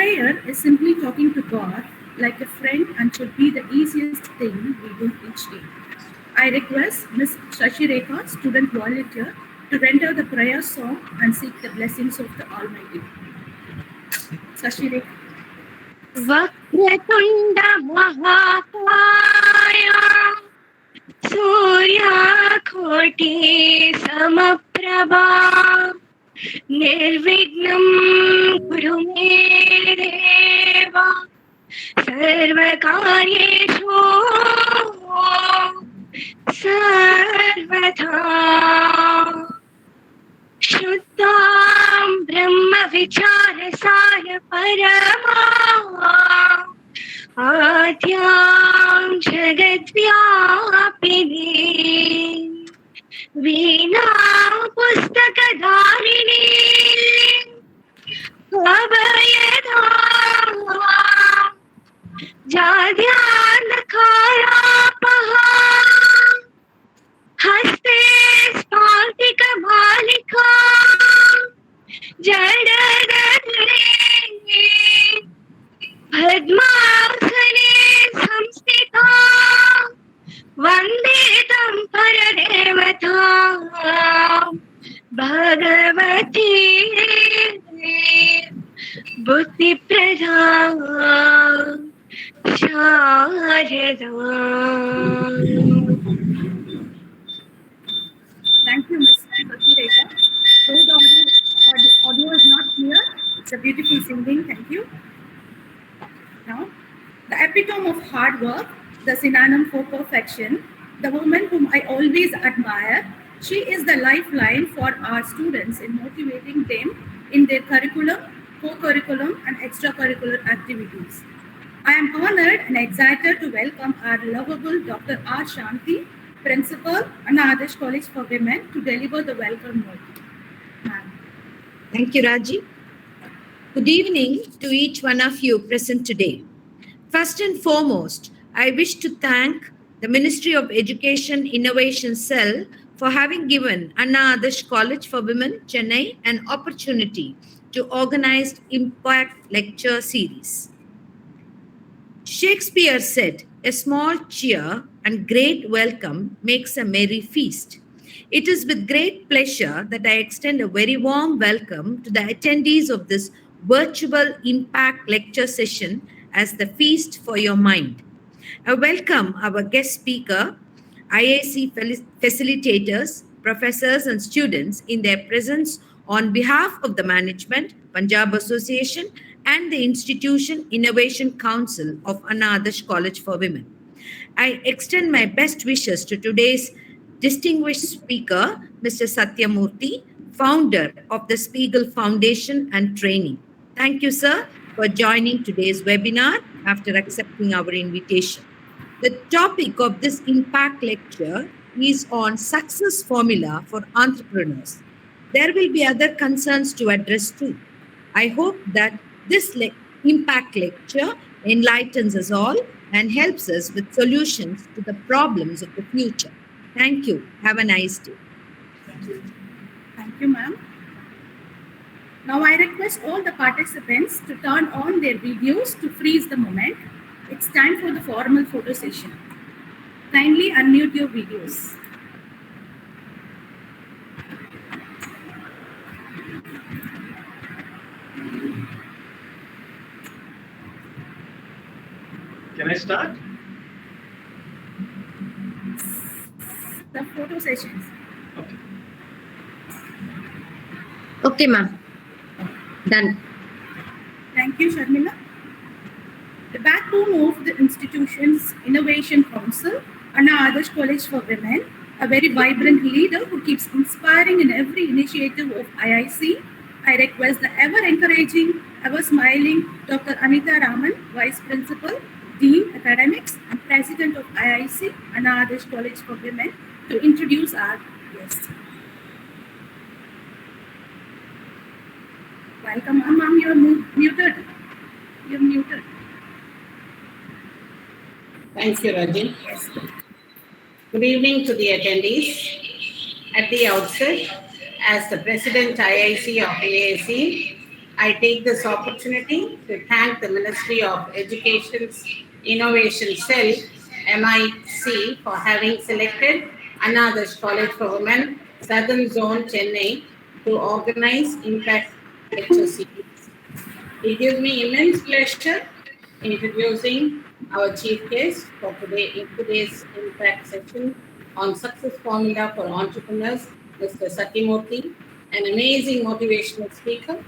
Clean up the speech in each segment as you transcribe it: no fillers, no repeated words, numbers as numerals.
Prayer is simply talking to God like a friend and should be the easiest thing we do each day. I request Ms. Shashi Rekha, student volunteer, to render the prayer song and seek the blessings of the Almighty. Shashi Rekha. वक्रतुण्ड महाकाय सूर्यकोटि समप्रभा निर्विघ्नं कुरु मे देव सर्वकार्येषु सर्वथा शुद्धां ब्रह्मविचारसार परमा आद्यां जगद्व्यापिनी वीणा पुस्तकधारिणी अभयदा जाड्यान्धकारापहा हस्ते स्फाटिकमालिका जडदधरे पद्मासने संस्थिता वन्दे तं परदेवता Bhagwati बुद्धिप्रदा Sharda. Thank you, Ms. Shashi Rekha. Though the audio is not clear, it's a beautiful singing. Thank you. Now, the epitome of hard work, the synonym for perfection, the woman whom I always admire, she is the lifeline for our students in motivating them in their curriculum, co-curriculum, and extracurricular activities. I am honored and excited to welcome our lovable Dr. R. Shanti, Principal, Adarsh College for Women, to deliver the welcome note. Ma'am. Thank you, Raji. Good evening to each one of you present today. First and foremost, I wish to thank the Ministry of Education Innovation Cell for having given Adarsh College for Women, Chennai, an opportunity to organize Impact Lecture Series. Shakespeare said, "A small cheer and great welcome makes a merry feast." It is with great pleasure that I extend a very warm welcome to the attendees of this virtual Impact Lecture session as the feast for your mind. I welcome our guest speaker, IIC facilitators, professors and students in their presence on behalf of the management, Punjab Association and the Institution Innovation Council of Adarsh College for Women. I extend my best wishes to today's distinguished speaker, Mr. Sathyamurthy, founder of the Speigel Foundation and Training. Thank you, sir, for joining today's webinar after accepting our invitation. The topic of this Impact Lecture is on success formula for entrepreneurs. There will be other concerns to address too. I hope that this Impact Lecture enlightens us all and helps us with solutions to the problems of the future. Thank you. Have a nice day. Thank you, ma'am. Now I request all the participants to turn on their videos to freeze the moment. It's time for the formal photo session. Kindly unmute your videos. Can I start? The photo sessions. Okay. Okay, ma'am. Done. Thank you, Sharmila. The backbone of the institution's Innovation Council, Adarsh College for Women, a very vibrant leader who keeps inspiring in every initiative of IIC. I request the ever-encouraging, ever-smiling Dr. Anita Raman, Vice Principal, Dean Academics, and President of IIC, Adarsh College for Women, to introduce our guest. Welcome, ma'am. You're muted. You're muted. Thank you, Raji. Yes. Good evening to the attendees. At the outset, as the President IIC of AAC, I take this opportunity to thank the Ministry of Education's Innovation Cell, MIC, for having selected Adarsh College for Women, Southern Zone, Chennai, to organize Impact Lecture Series. It gives me immense pleasure introducing our chief guest for today in today's Impact session on success formula for entrepreneurs, Mr. Sathyamurthy, an amazing motivational speaker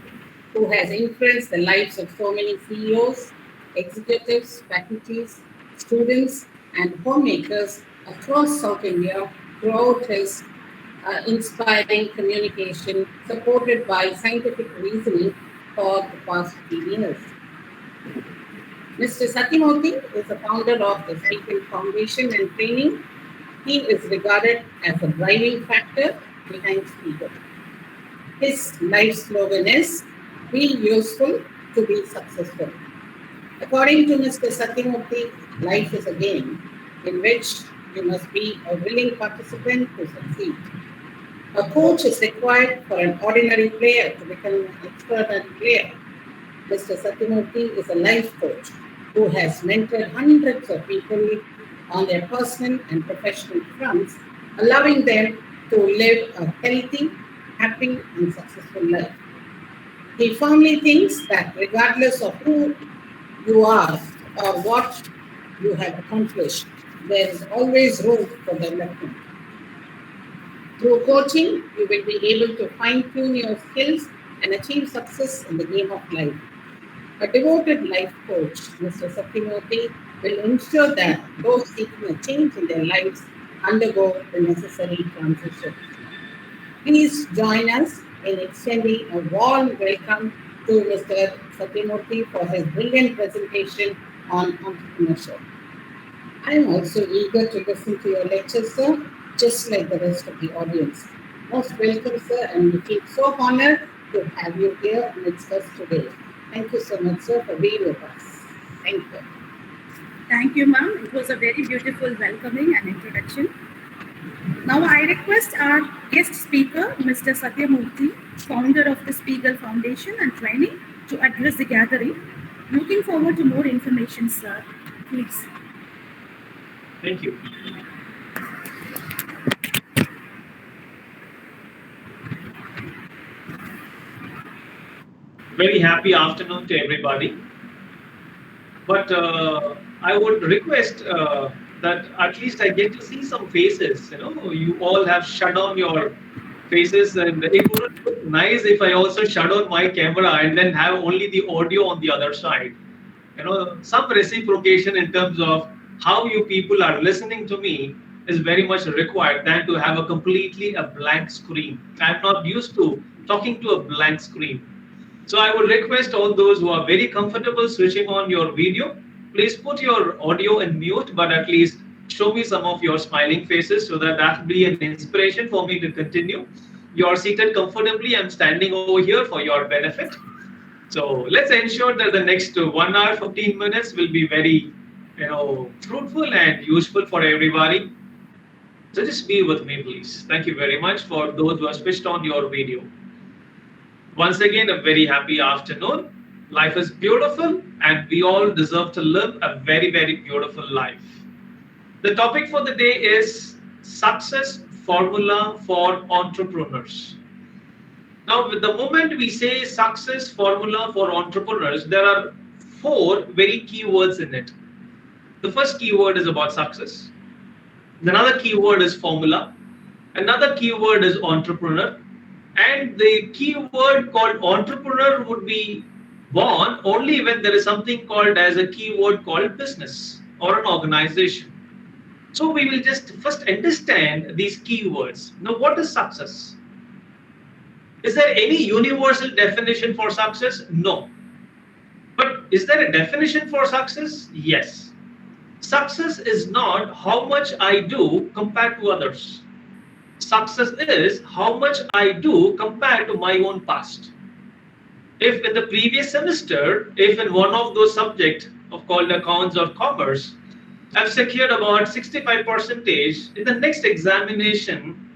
who has influenced the lives of so many CEOs, executives, faculties, students, and homemakers across South India throughout his inspiring communication supported by scientific reasoning for the past 15 years. Mr. Sathyamurthy is the founder of the Speigel Foundation and Training. He is regarded as a driving factor behind Speigel. His life slogan is, be useful to be successful. According to Mr. Sathyamurthy, life is a game in which you must be a willing participant to succeed. A coach is required for an ordinary player to become an extraordinary player. Mr. Sathyamurthy is a life coach who has mentored hundreds of people on their personal and professional fronts, allowing them to live a healthy, happy, and successful life. He firmly thinks that regardless of who you are or what you have accomplished, there is always room for development. Through coaching, you will be able to fine-tune your skills and achieve success in the game of life. A devoted life coach, Mr. Sathyamurthy, will ensure that those seeking a change in their lives undergo the necessary transition. Please join us in extending a warm welcome to Mr. Sathyamurthy for his brilliant presentation on entrepreneurship. I am also eager to listen to your lecture, sir, just like the rest of the audience. Most welcome, sir, and we feel so honored to have you here amidst us today. Thank you so much, sir, for being with us. Thank you. Thank you, ma'am. It was a very beautiful welcoming and introduction. Now I request our guest speaker, Mr. Sathyamurthy, founder of the Speigel Foundation and Training, to address the gathering. Looking forward to more information, sir. Please. Thank you. Very happy afternoon to everybody. But I would request that at least I get to see some faces. You all have shut down your faces, and it would look nice if I also shut down my camera and then have only the audio on the other side. Some reciprocation in terms of how you people are listening to me is very much required than to have a completely a blank screen. I'm not used to talking to a blank screen. So I would request all those who are very comfortable switching on your video, please put your audio in mute, but at least show me some of your smiling faces so that will be an inspiration for me to continue. You are seated comfortably. I'm standing over here for your benefit. So let's ensure that the next 1 hour, 15 minutes will be very, fruitful and useful for everybody. So just be with me, please. Thank you very much for those who have switched on your video. Once again, a very happy afternoon. Life is beautiful and we all deserve to live a very, very beautiful life. The topic for the day is success formula for entrepreneurs. Now, with the moment we say success formula for entrepreneurs, there are 4 very key words in it. The first keyword is about success. Another keyword is formula. Another keyword is entrepreneur. And the keyword called entrepreneur would be born only when there is something called as a keyword called business or an organization. So we will just first understand these keywords. Now, what is success? Is there any universal definition for success? No. But is there a definition for success? Yes. Success is not how much I do compared to others. Success is how much I do compared to my own past. If in the previous semester, if in one of those subjects of called accounts or commerce, I've secured about 65%, in the next examination,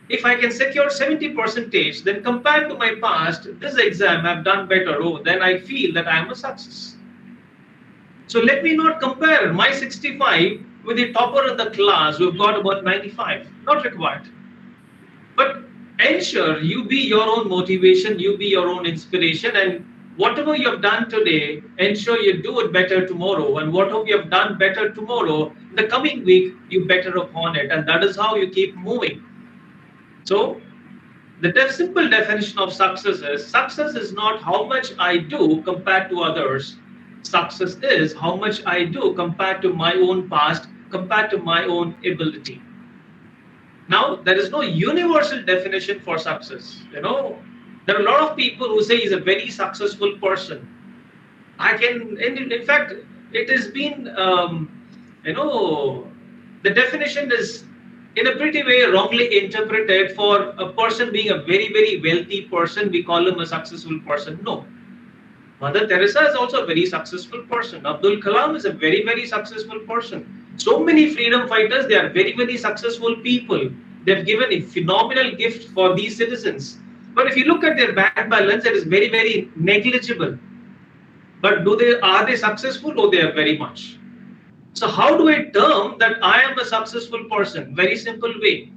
If I can secure 70 percentage, then compared to my past, this exam I've done better. Oh, then I feel that I am a success. So let me not compare my 65 with the topper in the class who've got about 95. Not required. But ensure you be your own motivation, you be your own inspiration, and whatever you have done today, ensure you do it better tomorrow. And whatever you have done better tomorrow, in the coming week, you better upon it. And that is how you keep moving. So the simple definition of success is not how much I do compared to others. Success is how much I do compared to my own past, compared to my own ability. Now, there is no universal definition for success. There are a lot of people who say he's a very successful person. In fact, it has been, the definition is in a pretty way wrongly interpreted. For a person being a very, very wealthy person, we call him a successful person. No. Mother Teresa is also a very successful person. Abdul Kalam is a very, very successful person. So many freedom fighters, they are very, very successful people. They've given a phenomenal gift for these citizens. But if you look at their bank balance, it is very, very negligible. But are they successful? Oh, they are very much. So how do I term that I am a successful person? Very simple way.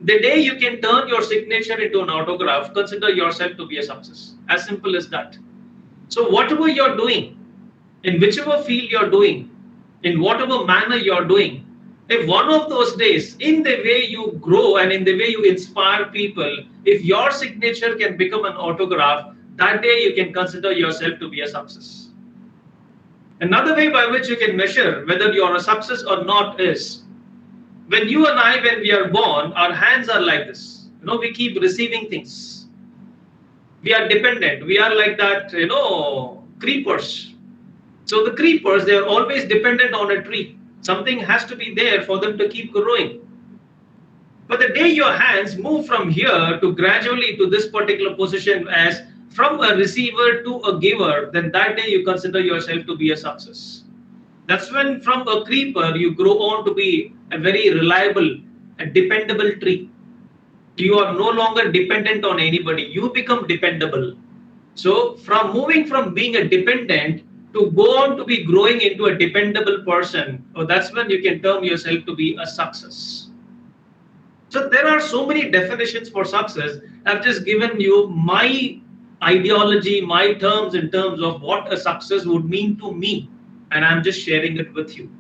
The day you can turn your signature into an autograph, consider yourself to be a success. As simple as that. So whatever you're doing, in whichever field you're doing, in whatever manner you're doing, if one of those days, in the way you grow and in the way you inspire people, if your signature can become an autograph, that day you can consider yourself to be a success. Another way by which you can measure whether you are a success or not is, when you and I, when we are born, our hands are like this. We keep receiving things. We are dependent. We are like that, creepers. So the creepers, they are always dependent on a tree. Something has to be there for them to keep growing. But the day your hands move from here to gradually to this particular position as from a receiver to a giver, then that day you consider yourself to be a success. That's when from a creeper you grow on to be a very reliable and dependable tree. You are no longer dependent on anybody. You become dependable. So from moving from being a dependent to go on to be growing into a dependable person, that's when you can term yourself to be a success. So there are so many definitions for success. I've just given you my ideology, my terms in terms of what a success would mean to me, and I'm just sharing it with you.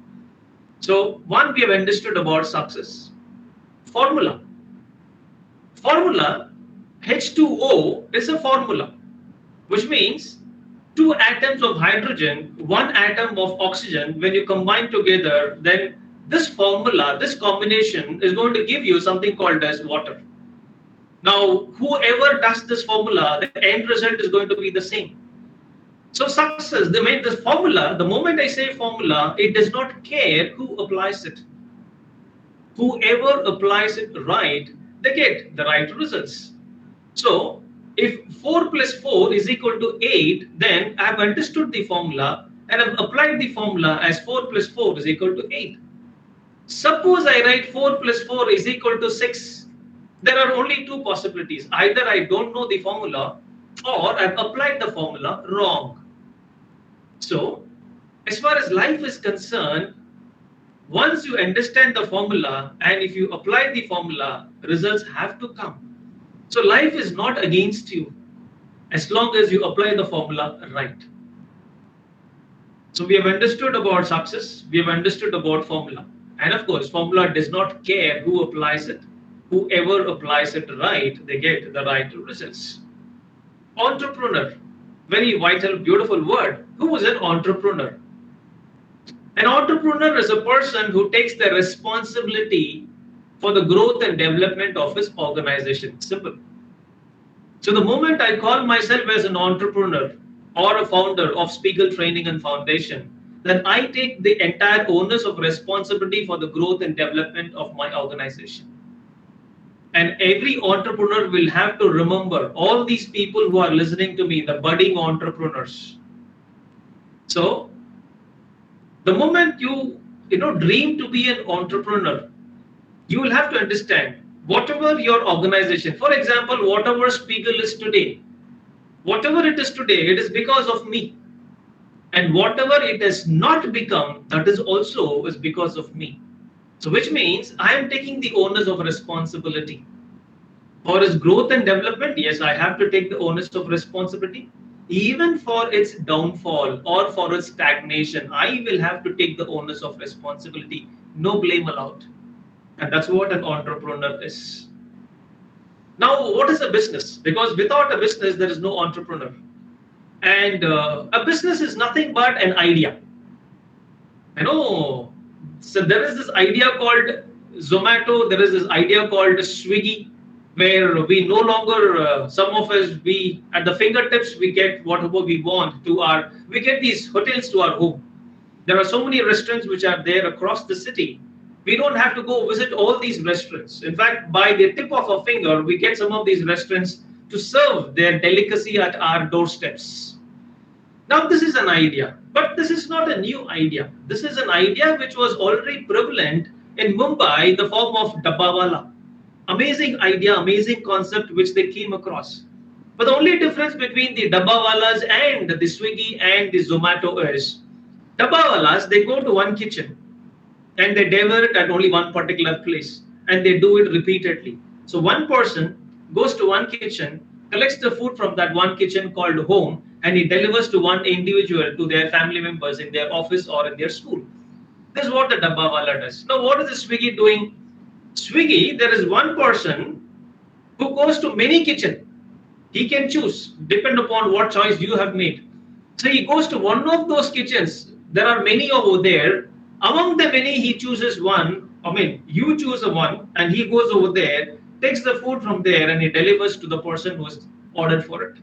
So one, we have understood about success. Formula. Formula, H2O is a formula, which means 2 atoms of hydrogen, 1 atom of oxygen, when you combine together, then this formula, this combination is going to give you something called as water. Now, whoever does this formula, the end result is going to be the same. So success, this formula, the moment I say formula, it does not care who applies it. Whoever applies it right, they get the right results. So if 4 plus 4 is equal to 8, then I have understood the formula and I have applied the formula as 4 plus 4 is equal to 8. Suppose I write 4 plus 4 is equal to 6. There are only 2 possibilities. Either I don't know the formula or I've applied the formula wrong. So as far as life is concerned, once you understand the formula and if you apply the formula, results have to come. So life is not against you as long as you apply the formula right. So we have understood about success, we have understood about formula. And of course, formula does not care who applies it. Whoever applies it right, they get the right results. Entrepreneur, very vital, beautiful word. Who is an entrepreneur? An entrepreneur is a person who takes the responsibility for the growth and development of his organization. Simple. So the moment I call myself as an entrepreneur or a founder of Speigel Training and Foundation, then I take the entire onus of responsibility for the growth and development of my organization. And every entrepreneur will have to remember all these people who are listening to me, the budding entrepreneurs. So the moment you dream to be an entrepreneur, you will have to understand whatever your organization, for example, whatever Spiegel is today, whatever it is today, it is because of me. And whatever it has not become, that is also is because of me. So which means I am taking the onus of responsibility. For its growth and development, yes, I have to take the onus of responsibility. Even for its downfall or for its stagnation, I will have to take the onus of responsibility. No blame allowed. And that's what an entrepreneur is. Now, what is a business? Because without a business, there is no entrepreneur. And a business is nothing but an idea. I know. So there is this idea called Zomato. There is this idea called Swiggy, where we no longer, some of us, we at the fingertips, we get whatever we want to our, we get these hotels to our home. There are so many restaurants which are there across the city. We don't have to go visit all these restaurants. In fact, by the tip of a finger, we get some of these restaurants to serve their delicacy at our doorsteps. Now, this is an idea, but this is not a new idea. This is an idea which was already prevalent in Mumbai in the form of Dabbawala. Amazing idea, amazing concept which they came across. But the only difference between the Dabbawalas and the Swiggy and the Zomato is Dabbawalas, they go to one kitchen and they deliver it at only one particular place and they do it repeatedly. So one person goes to one kitchen, collects the food from that one kitchen called home, and he delivers to one individual, to their family members in their office or in their school. This is what the Dabbawala does. Now, what is the Swiggy doing? Swiggy, there is one person who goes to many kitchen. He can choose, depend upon what choice you have made. So he goes to one of those kitchens. There are many over there. Among the many, he chooses one. I mean, you choose a one, and he goes over there, takes the food from there, and he delivers to the person who has ordered for it.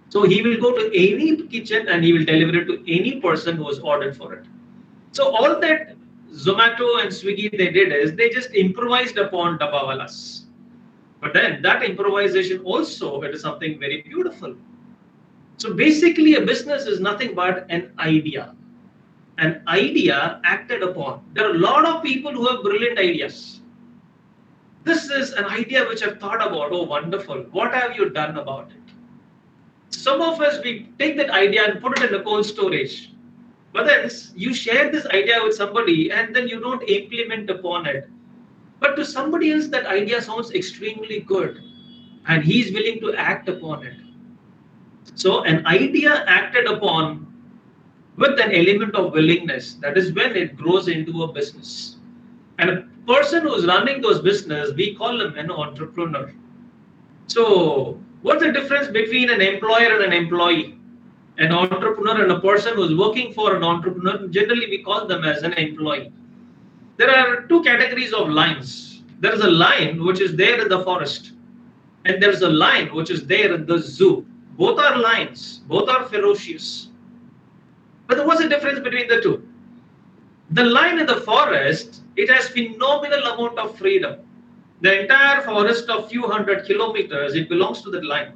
So he will go to any kitchen and he will deliver it to any person who has ordered for it. So all that Zomato and Swiggy they did is they just improvised upon Dabbawalas. But then that improvisation also, it is something very beautiful. So basically, a business is nothing but an idea. An idea acted upon. There are a lot of people who have brilliant ideas. This is an idea which I've thought about. Oh, wonderful. What have you done about it? Some of us, we take that idea and put it in a cold storage. But then you share this idea with somebody and then you don't implement upon it. But to somebody else, that idea sounds extremely good and he's willing to act upon it. So an idea acted upon with an element of willingness, that is when it grows into a business. And a person who's running those business, we call him an entrepreneur. So what's the difference between an employer and an employee? An entrepreneur and a person who's working for an entrepreneur, generally we call them as an employee. There are two categories of lions. There is a lion which is there in the forest, and there's a lion which is there in the zoo. Both are lions, both are ferocious. But what's the difference between the two? The lion in the forest, it has phenomenal amount of freedom. The entire forest of few hundred kilometers, it belongs to the lion.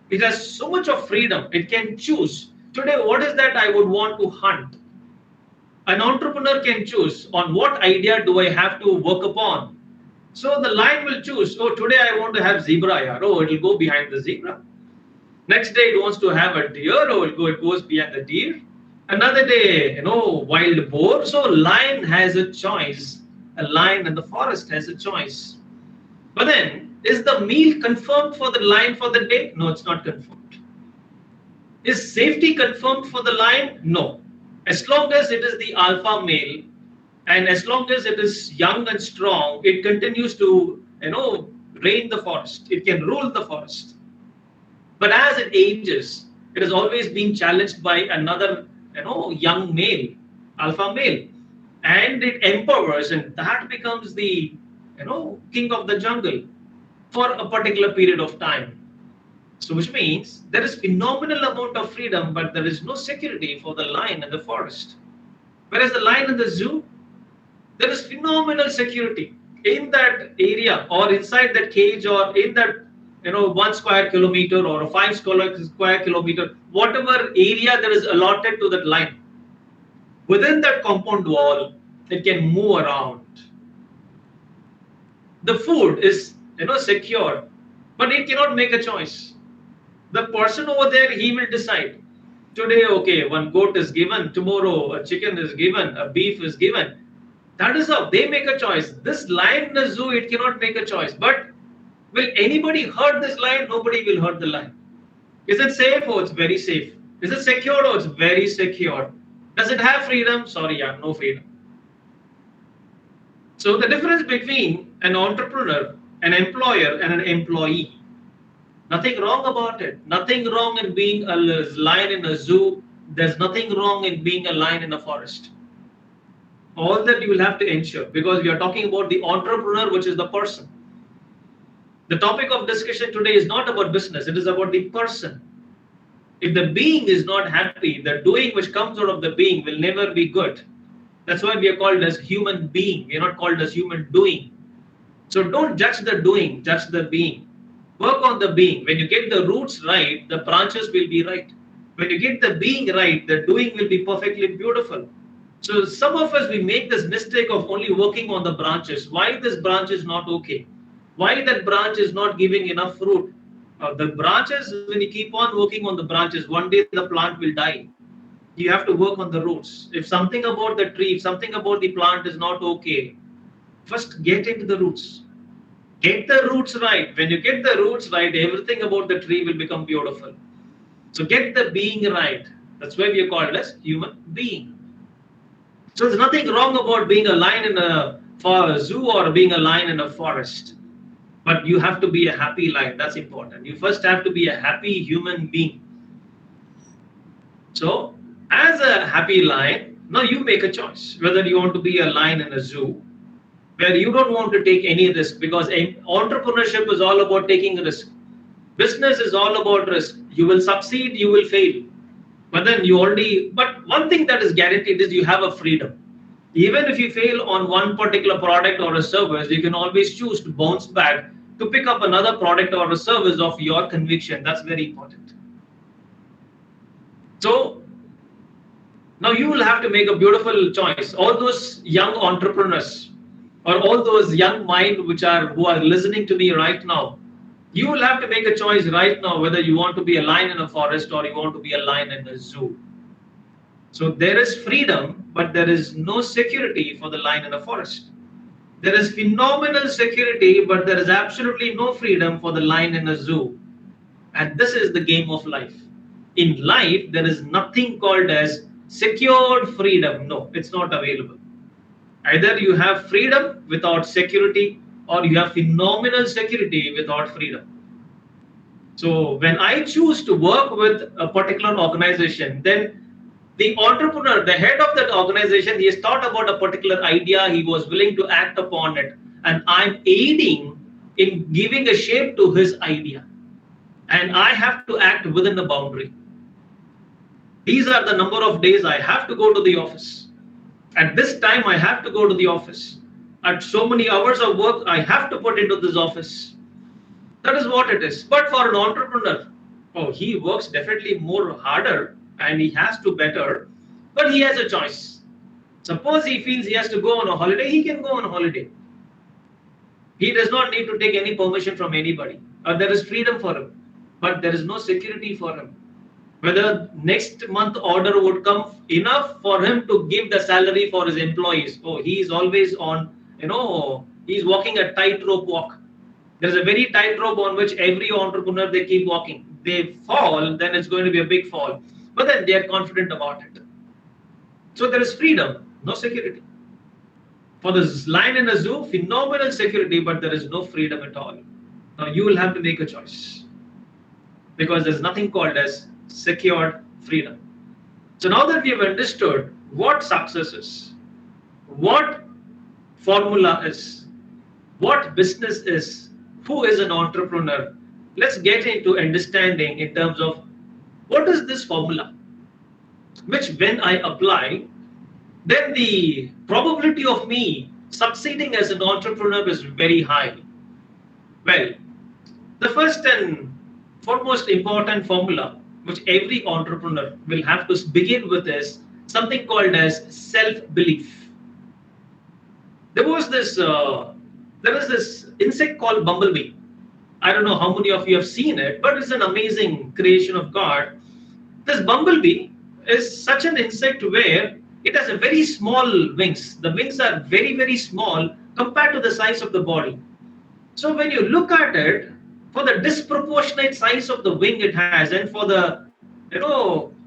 It has so much of freedom. It can choose. Today, what is that I would want to hunt? An entrepreneur can choose on what idea do I have to work upon. So the lion will choose, oh, today I want to have zebra here. Oh, it will go behind the zebra. Next day it wants to have a deer. Oh, it goes behind the deer. Another day, wild boar. So lion has a choice. A lion in the forest has a choice. But then, is the meal confirmed for the lion for the day? No, it's not confirmed. Is safety confirmed for the lion? No. As long as it is the alpha male, and as long as it is young and strong, it continues to, reign the forest. It can rule the forest. But as it ages, it is always being challenged by another, young male, alpha male, and it empowers, and that becomes the, king of the jungle for a particular period of time. So which means there is phenomenal amount of freedom, but there is no security for the lion in the forest. Whereas the lion in the zoo, there is phenomenal security in that area or inside that cage or in that 1 square kilometer or a 5 square kilometer, whatever area there is allotted to that lion. Within that compound wall, it can move around. The food is, secure, but he cannot make a choice. The person over there, he will decide. Today, okay, one goat is given. Tomorrow, a chicken is given. A beef is given. That is how they make a choice. This lion in a zoo, it cannot make a choice. But will anybody hurt this lion? Nobody will hurt the lion. Is it safe? Oh, it's very safe. Is it secure? Oh, it's very secure. Does it have freedom? Sorry, I have no freedom. So the difference between an entrepreneur, an employer, and an employee. Nothing wrong about it. Nothing wrong in being a lion in a zoo. There's nothing wrong in being a lion in a forest. All that you will have to ensure, because we are talking about the entrepreneur, which is the person. The topic of discussion today is not about business, it is about the person. If the being is not happy, the doing which comes out of the being will never be good. That's why we are called as human being. We are not called as human doing. So don't judge the doing, judge the being. Work on the being. When you get the roots right, the branches will be right. When you get the being right, the doing will be perfectly beautiful. So some of us, we make this mistake of only working on the branches. Why this branch is not okay? Why that branch is not giving enough fruit? The branches, when you keep on working on the branches, one day the plant will die. You have to work on the roots. If something about the tree, if something about the plant is not okay, first get into the roots. Get the roots right. When you get the roots right, everything about the tree will become beautiful. So get the being right. That's why we are called as human being. So there's nothing wrong about being a lion in a zoo or being a lion in a forest. But you have to be a happy lion. That's important. You first have to be a happy human being. So as a happy lion, now you make a choice whether you want to be a lion in a zoo where you don't want to take any risk, because entrepreneurship is all about taking risk. Business is all about risk. You will succeed, you will fail. But one thing that is guaranteed is you have a freedom. Even if you fail on one particular product or a service, you can always choose to bounce back to pick up another product or a service of your conviction. That's very important. So now you will have to make a beautiful choice. All those young entrepreneurs or all those young minds who are listening to me right now, you will have to make a choice right now whether you want to be a lion in a forest or you want to be a lion in a zoo. So there is freedom, but there is no security for the lion in a forest. There is phenomenal security, but there is absolutely no freedom for the lion in a zoo. And this is the game of life. In life, there is nothing called as secured freedom. No, it's not available. Either you have freedom without security, or you have phenomenal security without freedom. So when I choose to work with a particular organization, then the entrepreneur, the head of that organization, he has thought about a particular idea, he was willing to act upon it, and I'm aiding in giving a shape to his idea. And I have to act within the boundary. These are the number of days I have to go to the office. At this time, I have to go to the office. At so many hours of work, I have to put into this office. That is what it is. But for an entrepreneur, he works definitely more harder and he has to better, but he has a choice. Suppose he feels he has to go on a holiday, he can go on a holiday. He does not need to take any permission from anybody. There is freedom for him, but there is no security for him. Whether next month order would come enough for him to give the salary for his employees. He is always on, he's walking a tightrope walk. There's a very tightrope on which every entrepreneur, they keep walking. They fall, then it's going to be a big fall. But then they are confident about it. So there is freedom, no security. For the lion in a zoo, phenomenal security, but there is no freedom at all. Now you will have to make a choice, because there's nothing called as secured freedom. So now that we have understood what success is, what formula is, what business is, who is an entrepreneur, let's get into understanding in terms of what is this formula, which when I apply, then the probability of me succeeding as an entrepreneur is very high. Well, the first and foremost important formula which every entrepreneur will have to begin with is something called as self-belief. There was this There is this insect called bumblebee. I don't know how many of you have seen it, but it's an amazing creation of God. This bumblebee is such an insect where it has a very small wings. The wings are very, very small compared to the size of the body. So when you look at it, for the disproportionate size of the wing it has, and for the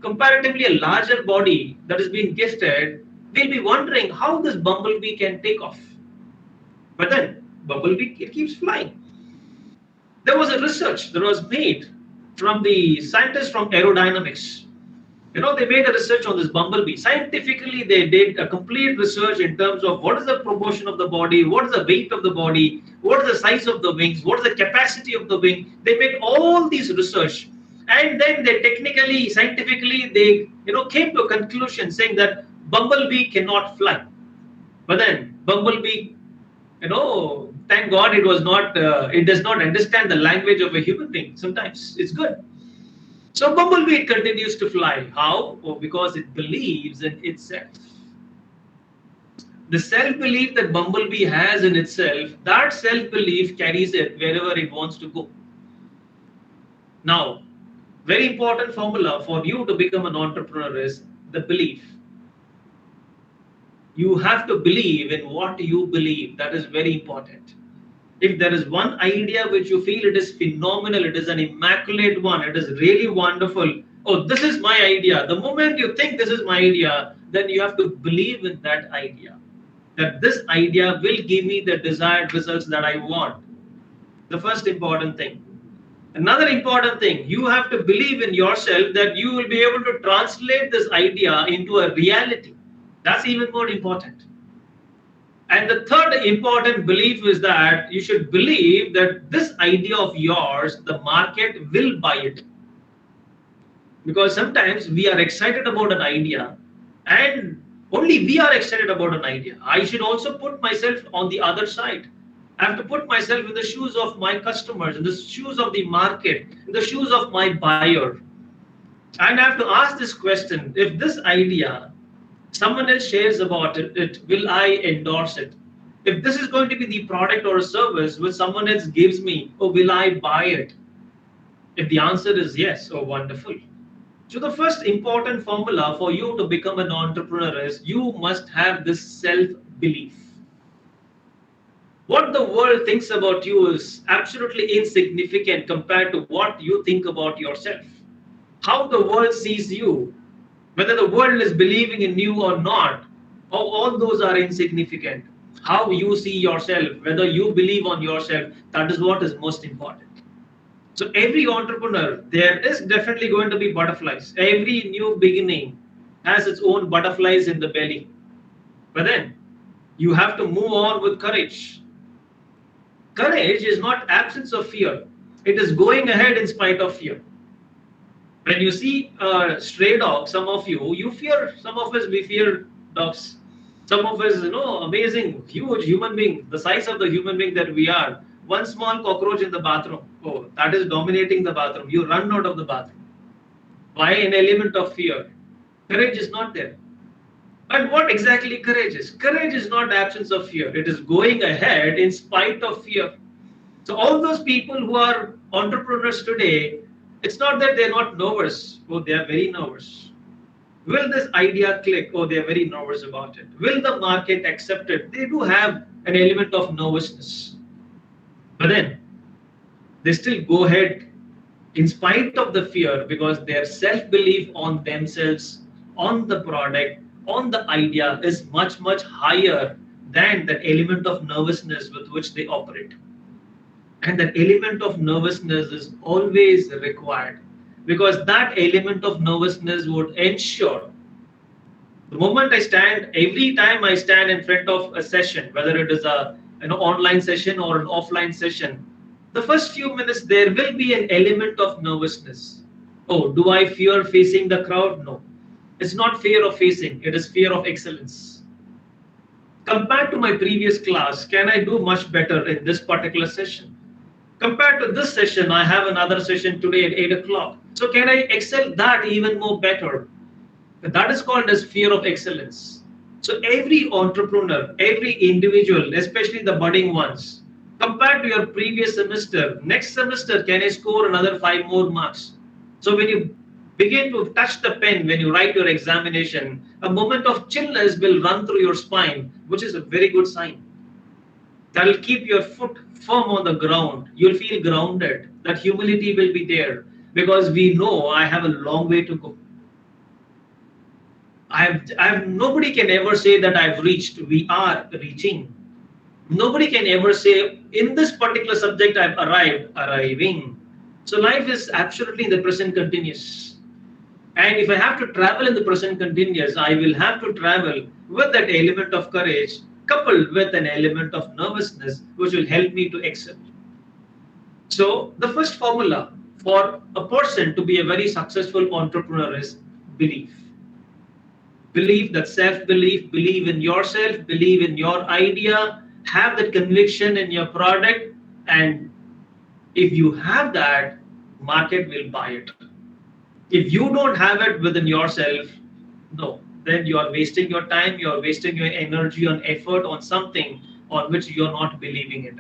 comparatively a larger body that is being gifted, we'll be wondering how this bumblebee can take off. But then bumblebee it keeps flying. There was a research that was made from the scientists from aerodynamics. They made a research on this bumblebee. Scientifically, they did a complete research in terms of what is the proportion of the body, what is the weight of the body, what is the size of the wings, what is the capacity of the wing. They made all these research, and then they technically, scientifically, they came to a conclusion saying that bumblebee cannot fly. But then bumblebee, thank God it was not. It does not understand the language of a human being. Sometimes it's good. So bumblebee continues to fly. How? Oh, because it believes in itself. The self-belief that bumblebee has in itself, that self-belief carries it wherever it wants to go. Now, very important formula for you to become an entrepreneur is the belief. You have to believe in what you believe. That is very important. If there is one idea which you feel it is phenomenal, it is an immaculate one, it is really wonderful, oh, this is my idea. The moment you think this is my idea, then you have to believe in that idea. That this idea will give me the desired results that I want. The first important thing. Another important thing, you have to believe in yourself that you will be able to translate this idea into a reality. That's even more important. And the third important belief is that you should believe that this idea of yours, the market will buy it. Because sometimes we are excited about an idea and only we are excited about an idea. I should also put myself on the other side. I have to put myself in the shoes of my customers, in the shoes of the market, in the shoes of my buyer. And I have to ask this question, if this idea someone else shares about it, will I endorse it? If this is going to be the product or a service which someone else gives me, or will I buy it? If the answer is yes, oh wonderful. So the first important formula for you to become an entrepreneur is you must have this self-belief. What the world thinks about you is absolutely insignificant compared to what you think about yourself. How the world sees you, whether the world is believing in you or not, all those are insignificant. How you see yourself, whether you believe on yourself, that is what is most important. So every entrepreneur, there is definitely going to be butterflies. Every new beginning has its own butterflies in the belly. But then you have to move on with courage. Courage is not absence of fear. It is going ahead in spite of fear. When you see a stray dog, some of you fear, some of us, we fear dogs. Some of us, amazing, huge human being, the size of the human being that we are. One small cockroach in the bathroom, oh, that is dominating the bathroom. You run out of the bathroom. Why? An element of fear. Courage is not there. But what exactly courage is? Courage is not absence of fear. It is going ahead in spite of fear. So all those people who are entrepreneurs today, it's not that they're not nervous. Oh, they are very nervous. Will this idea click? Oh, they're very nervous about it. Will the market accept it? They do have an element of nervousness. But then they still go ahead in spite of the fear because their self-belief on themselves, on the product, on the idea is much, much higher than that element of nervousness with which they operate. And that element of nervousness is always required because that element of nervousness would ensure the moment I stand, every time I stand in front of a session, whether it is an online session or an offline session, the first few minutes there will be an element of nervousness. Oh, do I fear facing the crowd? No. It's not fear of facing, it is fear of excellence. Compared to my previous class, can I do much better in this particular session? Compared to this session, I have another session today at 8 o'clock. So can I excel that even more better? That is called as fear of excellence. So every entrepreneur, every individual, especially the budding ones, compared to your previous semester, next semester can I score another 5 more marks? So when you begin to touch the pen when you write your examination, a moment of chillness will run through your spine, which is a very good sign. That will keep your foot firm on the ground. You'll feel grounded. That humility will be there because we know I have a long way to go. Nobody can ever say that I've reached. We are reaching. Nobody can ever say in this particular subject I've arriving. So life is absolutely in the present continuous. And if I have to travel in the present continuous, I will have to travel with that element of courage coupled with an element of nervousness, which will help me to excel. So the first formula for a person to be a very successful entrepreneur is belief. Believe, that self-belief, believe in yourself, believe in your idea, have that conviction in your product, and if you have that, market will buy it. If you don't have it within yourself, no, then you are wasting your time, you are wasting your energy on effort on something on which you are not believing it.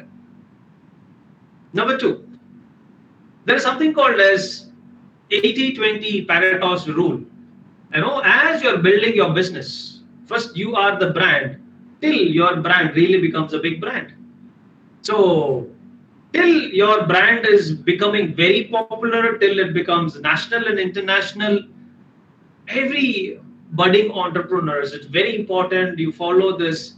Number two, there is something called as 80-20 Pareto's rule. As you're building your business, first you are the brand till your brand really becomes a big brand. So till your brand is becoming very popular, till it becomes national and international, every budding entrepreneurs, it's very important you follow this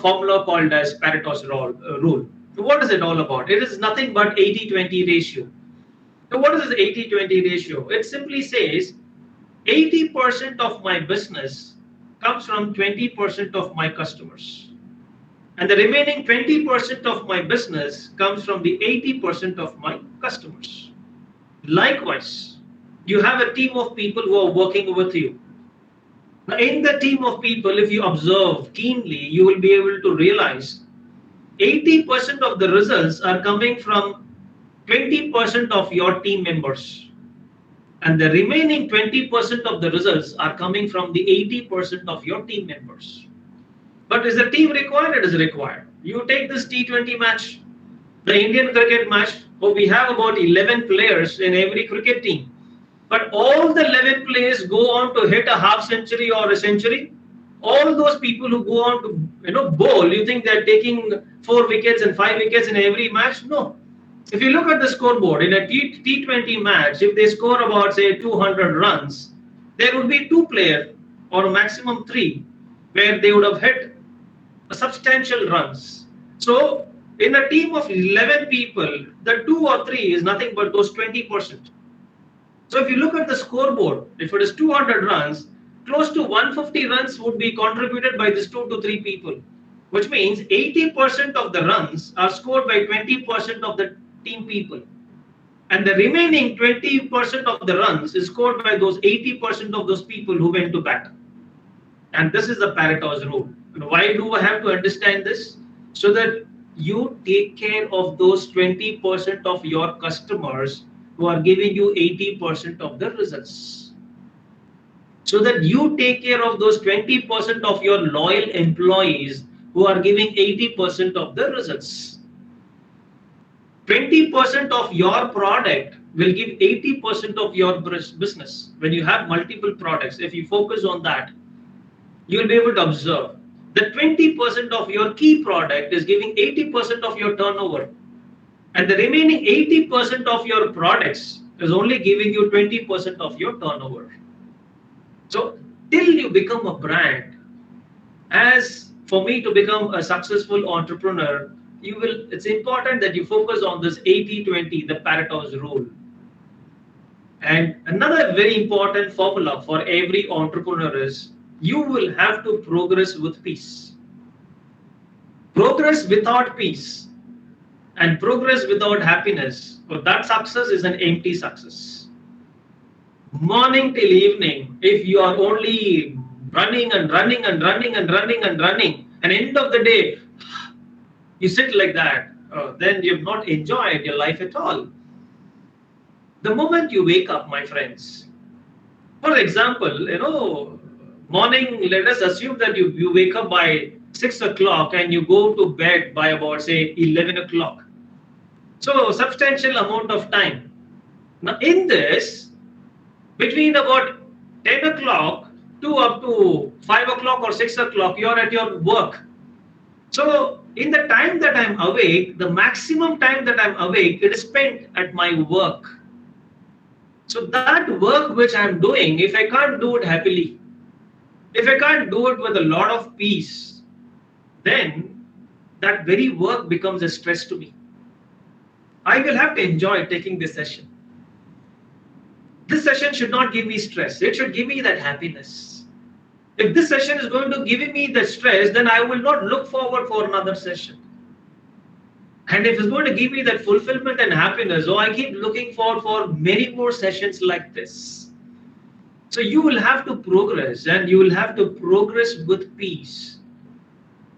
formula called as Pareto's rule. So what is it all about? It is nothing but 80-20 ratio. So what is this 80-20 ratio? It simply says 80% of my business comes from 20% of my customers. And the remaining 20% of my business comes from the 80% of my customers. Likewise, you have a team of people who are working with you. Now, in the team of people, if you observe keenly, you will be able to realize 80% of the results are coming from 20% of your team members. And the remaining 20% of the results are coming from the 80% of your team members. But is the team required? It is required. You take this T20 match, the Indian cricket match, we have about 11 players in every cricket team. But all the 11 players go on to hit a half century or a century. All those people who go on to bowl, you think they're taking 4 wickets and 5 wickets in every match? No. If you look at the scoreboard in a T20 match, if they score about say 200 runs, there would be 2 players or maximum 3 where they would have hit substantial runs. So in a team of 11 people, the 2 or 3 is nothing but those 20%. So if you look at the scoreboard, if it is 200 runs, close to 150 runs would be contributed by these 2 to 3 people, which means 80% of the runs are scored by 20% of the team people. And the remaining 20% of the runs is scored by those 80% of those people who went to bat. And this is the Pareto's rule. Why do I have to understand this? So that you take care of those 20% of your customers who are giving you 80% of the results. So that you take care of those 20% of your loyal employees who are giving 80% of the results. 20% of your product will give 80% of your business. When you have multiple products, if you focus on that, you'll be able to observe that 20% of your key product is giving 80% of your turnover. And the remaining 80% of your products is only giving you 20% of your turnover. So till you become a brand, as for me to become a successful entrepreneur, it's important that you focus on this 80-20, the Pareto's rule. And another very important formula for every entrepreneur is you will have to progress with peace. Progress without peace and progress without happiness, so that success is an empty success. Morning till evening, if you are only running and running and running and running and running, and end of the day, you sit like that, then you have not enjoyed your life at all. The moment you wake up, my friends, for example, morning, let us assume that you wake up by 6 o'clock and you go to bed by about, say, 11 o'clock. So, substantial amount of time. Now, in this, between about 10 o'clock to up to 5 o'clock or 6 o'clock, you're at your work. So, in the time that I'm awake, the maximum time that I'm awake, it is spent at my work. So, that work which I'm doing, if I can't do it happily, if I can't do it with a lot of peace, then that very work becomes a stress to me. I will have to enjoy taking this session. This session should not give me stress. It should give me that happiness. If this session is going to give me the stress, then I will not look forward for another session. And if it's going to give me that fulfillment and happiness, I keep looking forward for many more sessions like this. So you will have to progress, and you will have to progress with peace.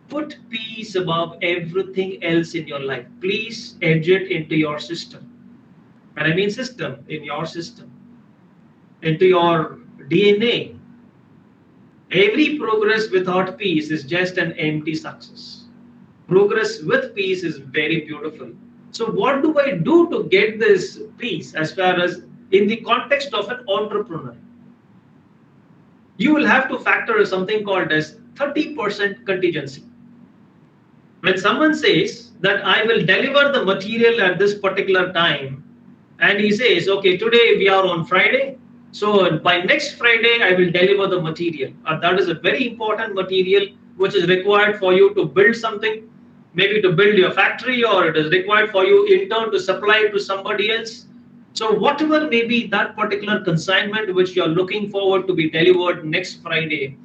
Put peace above everything else in your life. Please edge it into your system. And I mean system, in your system, into your DNA. Every progress without peace is just an empty success. Progress with peace is very beautiful. So what do I do to get this peace as far as in the context of an entrepreneur? You will have to factor something called as 30% contingency. When someone says that I will deliver the material at this particular time, and he says, okay, today we are on Friday, so by next Friday I will deliver the material. That is a very important material which is required for you to build something, maybe to build your factory, or it is required for you in turn to supply it to somebody else. So whatever may be that particular consignment which you are looking forward to be delivered next Friday,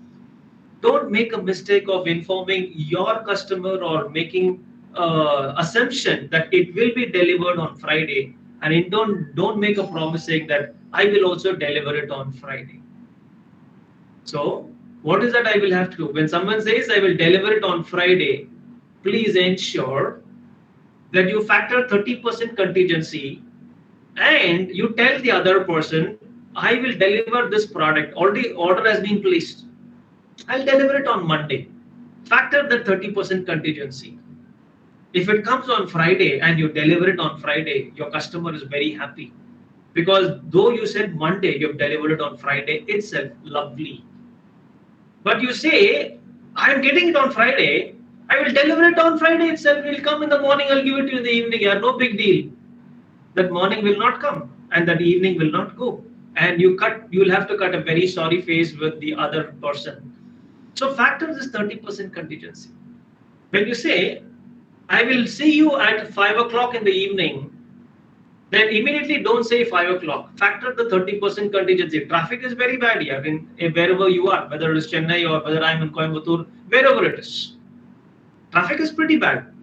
don't make a mistake of informing your customer or making assumption that it will be delivered on Friday, and in turn don't make a promise saying that I will also deliver it on Friday. So what is that I will have to do? When someone says I will deliver it on Friday, please ensure that you factor 30% contingency, and you tell the other person, I will deliver this product, already order has been placed, I'll deliver it on Monday. Factor the 30% contingency. If it comes on Friday and you deliver it on Friday, your customer is very happy. Because though you said Monday, you've delivered it on Friday itself, lovely. But you say, I'm getting it on Friday, I will deliver it on Friday itself, will come in the morning, I'll give it to you in the evening, yeah, no big deal. That morning will not come and that evening will not go. And you will have to cut a very sorry face with the other person. So factor this 30% contingency. When you say, I will see you at 5 o'clock in the evening, then immediately don't say 5 o'clock. Factor the 30% contingency. Traffic is very bad here in wherever you are, whether it is Chennai or whether I'm in Coimbatore, wherever it is. Traffic is pretty bad.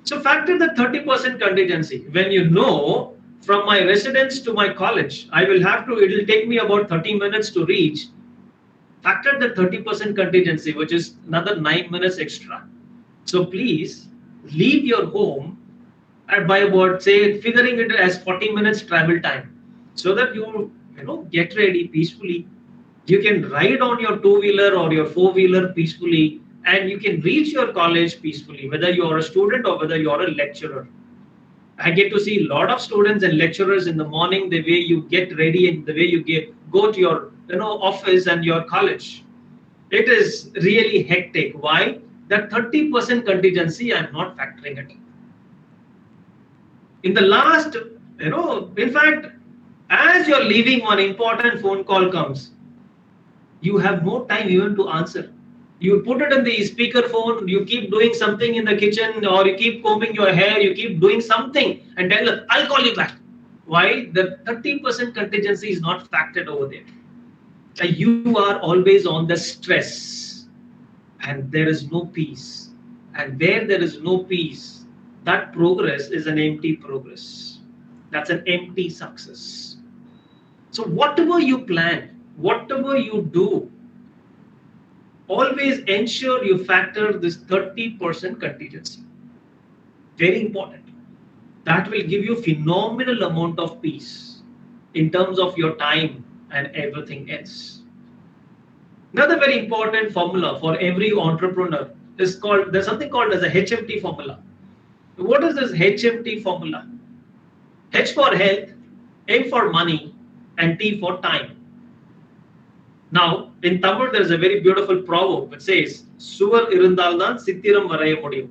So factor the 30% contingency. When you know from my residence to my college, it will take me about 30 minutes to reach. Factor the 30% contingency, which is another 9 minutes extra. So please leave your home at by about, say, figuring it as 40 minutes travel time, so that you get ready peacefully. You can ride on your two-wheeler or your four-wheeler peacefully, and you can reach your college peacefully, whether you are a student or whether you are a lecturer. I get to see a lot of students and lecturers in the morning, the way you get ready and the way you go to your office and your college. It is really hectic. Why? That 30% contingency, I'm not factoring it. In the last, in fact, as you're leaving, one important phone call comes. You have no time even to answer. You put it in the speaker phone, you keep doing something in the kitchen, or you keep combing your hair, you keep doing something, and tell them, I'll call you back. Why? The 30% contingency is not factored over there. You are always on the stress, and there is no peace. And where there is no peace, that progress is an empty progress. That's an empty success. So whatever you plan, whatever you do, always ensure you factor this 30% contingency. Very important. That will give you phenomenal amount of peace in terms of your time and everything else. Another very important formula for every entrepreneur is called, there's something called as a HMT formula. What is this HMT formula? H for health, M for money, and T for time. Now, in Tamil, there is a very beautiful proverb which says, Suvar irundaldan sittiram varaya mudiyum.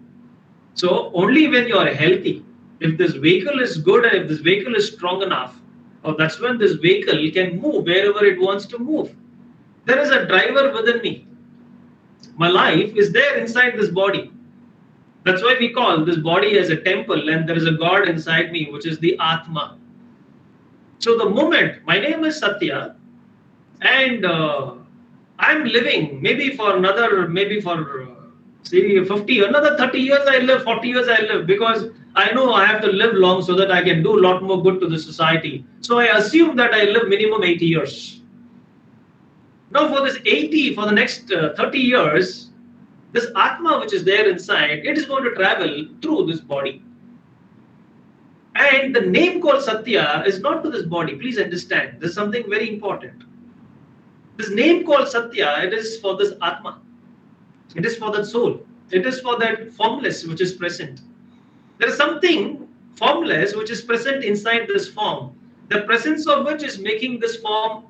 So, only when you are healthy, if this vehicle is good and if this vehicle is strong enough, that's when this vehicle can move wherever it wants to move. There is a driver within me. My life is there inside this body. That's why we call this body as a temple, and there is a God inside me, which is the Atma. So the moment, my name is Satya, and I'm living maybe for another, maybe for say 50, another 30 years I live, 40 years I live, because I know I have to live long so that I can do a lot more good to the society. So I assume that I live minimum 80 years. Now for this 80, for the next 30 years, this Atma which is there inside, it is going to travel through this body. And the name called Satya is not to this body. Please understand, this is something very important. This name called Satya, it is for this Atma. It is for that soul. It is for that formless which is present. There is something formless which is present inside this form. The presence of which is making this form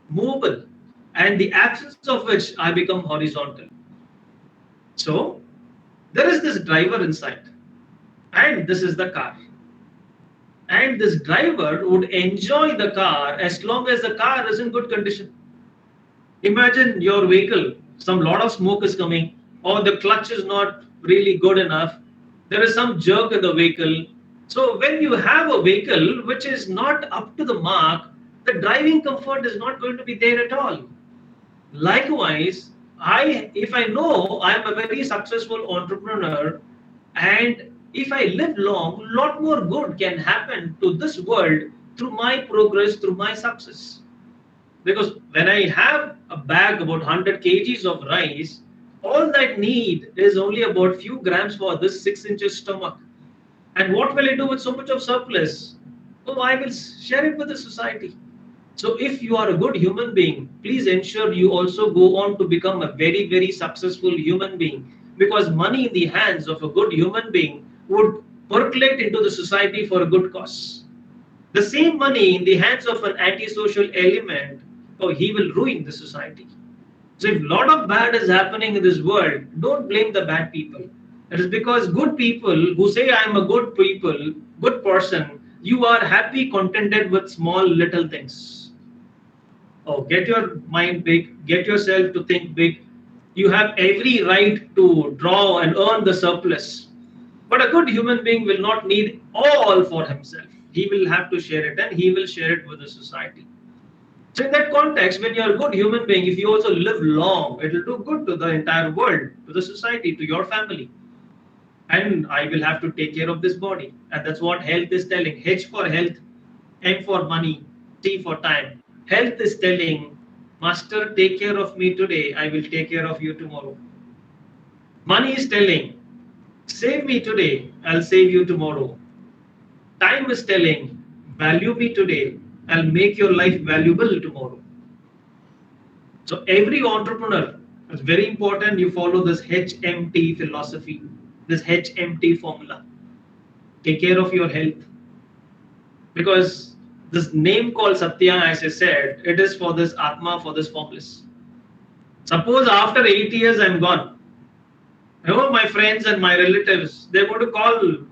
movable, and the absence of which I become horizontal. So, there is this driver inside, and this is the car. And this driver would enjoy the car as long as the car is in good condition. Imagine your vehicle, some lot of smoke is coming, or the clutch is not really good enough. There is some jerk in the vehicle. So when you have a vehicle which is not up to the mark, the driving comfort is not going to be there at all. Likewise, if I know I am a very successful entrepreneur, and if I live long, a lot more good can happen to this world through my progress, through my success. Because when I have a bag about 100 kgs of rice, all that need is only about few grams for this 6 inches stomach. And what will I do with so much of surplus? Oh, I will share it with the society. So if you are a good human being, please ensure you also go on to become a very, very successful human being. Because money in the hands of a good human being would percolate into the society for a good cause. The same money in the hands of an antisocial element, he will ruin the society. So if a lot of bad is happening in this world, don't blame the bad people. It is because good people who say I am a good person, you are happy, contented with small little things. Get your mind big, get yourself to think big. You have every right to draw and earn the surplus. But a good human being will not need all for himself. He will have to share it, and he will share it with the society. So in that context, when you're a good human being, if you also live long, it will do good to the entire world, to the society, to your family. And I will have to take care of this body. And that's what health is telling. H for health, M for money, T for time. Health is telling, Master, take care of me today, I will take care of you tomorrow. Money is telling, save me today, I'll save you tomorrow. Time is telling, value me today, I'll make your life valuable tomorrow. So every entrepreneur, it's very important you follow this HMT philosophy, this HMT formula. Take care of your health. Because this name called Satya, as I said, it is for this Atma, for this formless. Suppose after 8 years I'm gone. My friends and my relatives, they're going to call,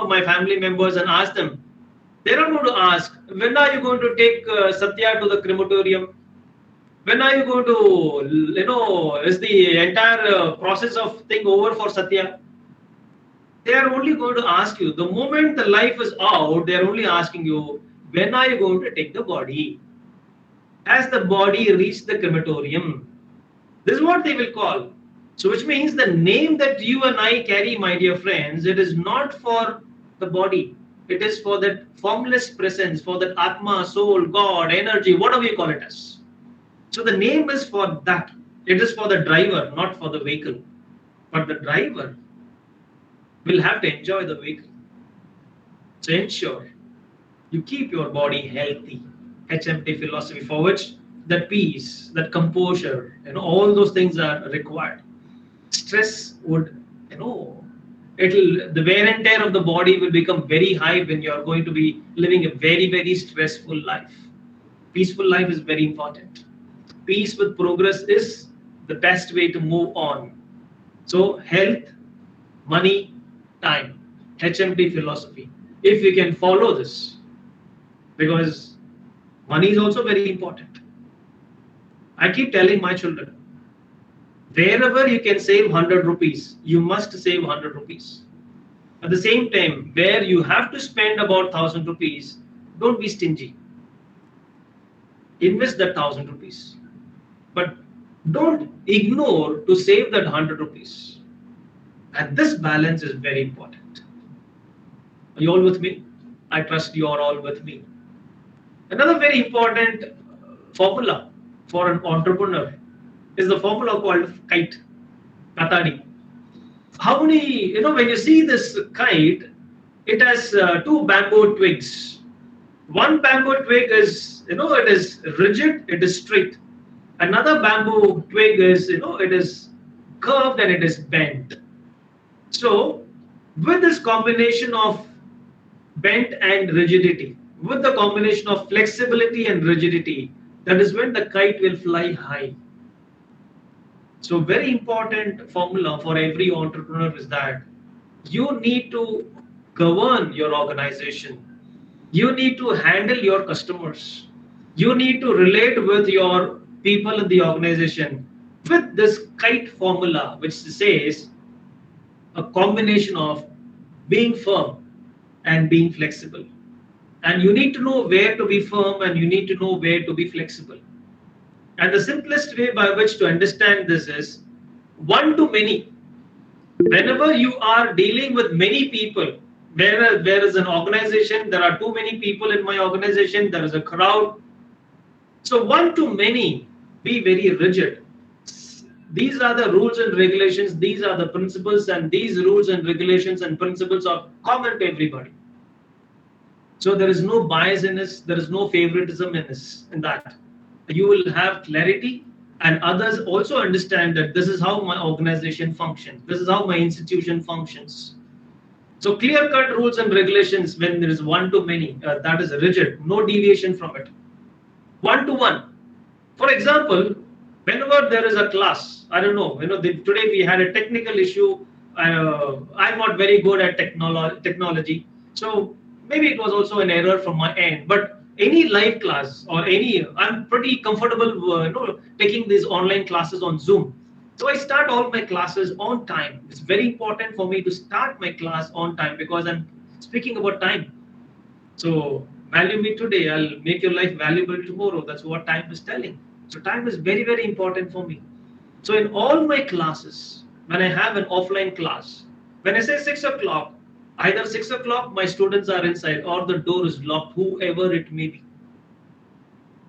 my family members and ask them. They're not going to ask, when are you going to take Satya to the crematorium? When are you going to, is the entire process of thing over for Satya? They are only going to ask you, the moment the life is out, they are only asking you, when are you going to take the body? Has the body reached the crematorium? This is what they will call. So which means the name that you and I carry, my dear friends, it is not for the body. It is for that formless presence, for that Atma, soul, God, energy, whatever you call it as. So the name is for that. It is for the driver, not for the vehicle. But the driver will have to enjoy the vehicle. So ensure you keep your body healthy. HMT philosophy, for which that peace, that composure, all those things are required. stress would, you know, it'll the wear and tear of the body will become very high when you are going to be living a very stressful life. Peaceful life is very important. Peace with progress is the best way to move on. So health, money, time, HMT philosophy. If we can follow this, because money is also very important. I keep telling my children, wherever you can save 100 rupees, you must save 100 rupees. At the same time, where you have to spend about 1000 rupees, don't be stingy. Invest that 1000 rupees. But don't ignore to save that 100 rupees. And this balance is very important. Are you all with me? I trust you are all with me. Another very important formula for an entrepreneur is the formula called kite, katari. How many, when you see this kite, it has two bamboo twigs. One bamboo twig is, it is rigid, it is straight. Another bamboo twig is, it is curved and it is bent. So, with this combination of bent and rigidity, with the combination of flexibility and rigidity, that is when the kite will fly high. So very important formula for every entrepreneur is that you need to govern your organization. You need to handle your customers. You need to relate with your people in the organization with this kite formula, which says a combination of being firm and being flexible. And you need to know where to be firm and you need to know where to be flexible. And the simplest way by which to understand this is one to many. Whenever you are dealing with many people, where there is an organization, there are too many people in my organization, there is a crowd. So one to many, be very rigid. These are the rules and regulations, these are the principles, and these rules and regulations and principles are common to everybody. So there is no bias in this, there is no favoritism in this, in that. You will have clarity and others also understand that this is how my organization functions, this is how my institution functions. So clear-cut rules and regulations when there is one to many, that is rigid, no deviation from it. One to one. For example, whenever there is a class, I don't know, today we had a technical issue. I'm not very good at technology, so maybe it was also an error from my end. But any live class or I'm pretty comfortable, taking these online classes on Zoom. So I start all my classes on time. It's very important for me to start my class on time because I'm speaking about time. So value me today, I'll make your life valuable tomorrow. That's what time is telling. So time is very important for me. So in all my classes, when I have an offline class, when I say 6 o'clock, either 6 o'clock my students are inside or the door is locked, whoever it may be.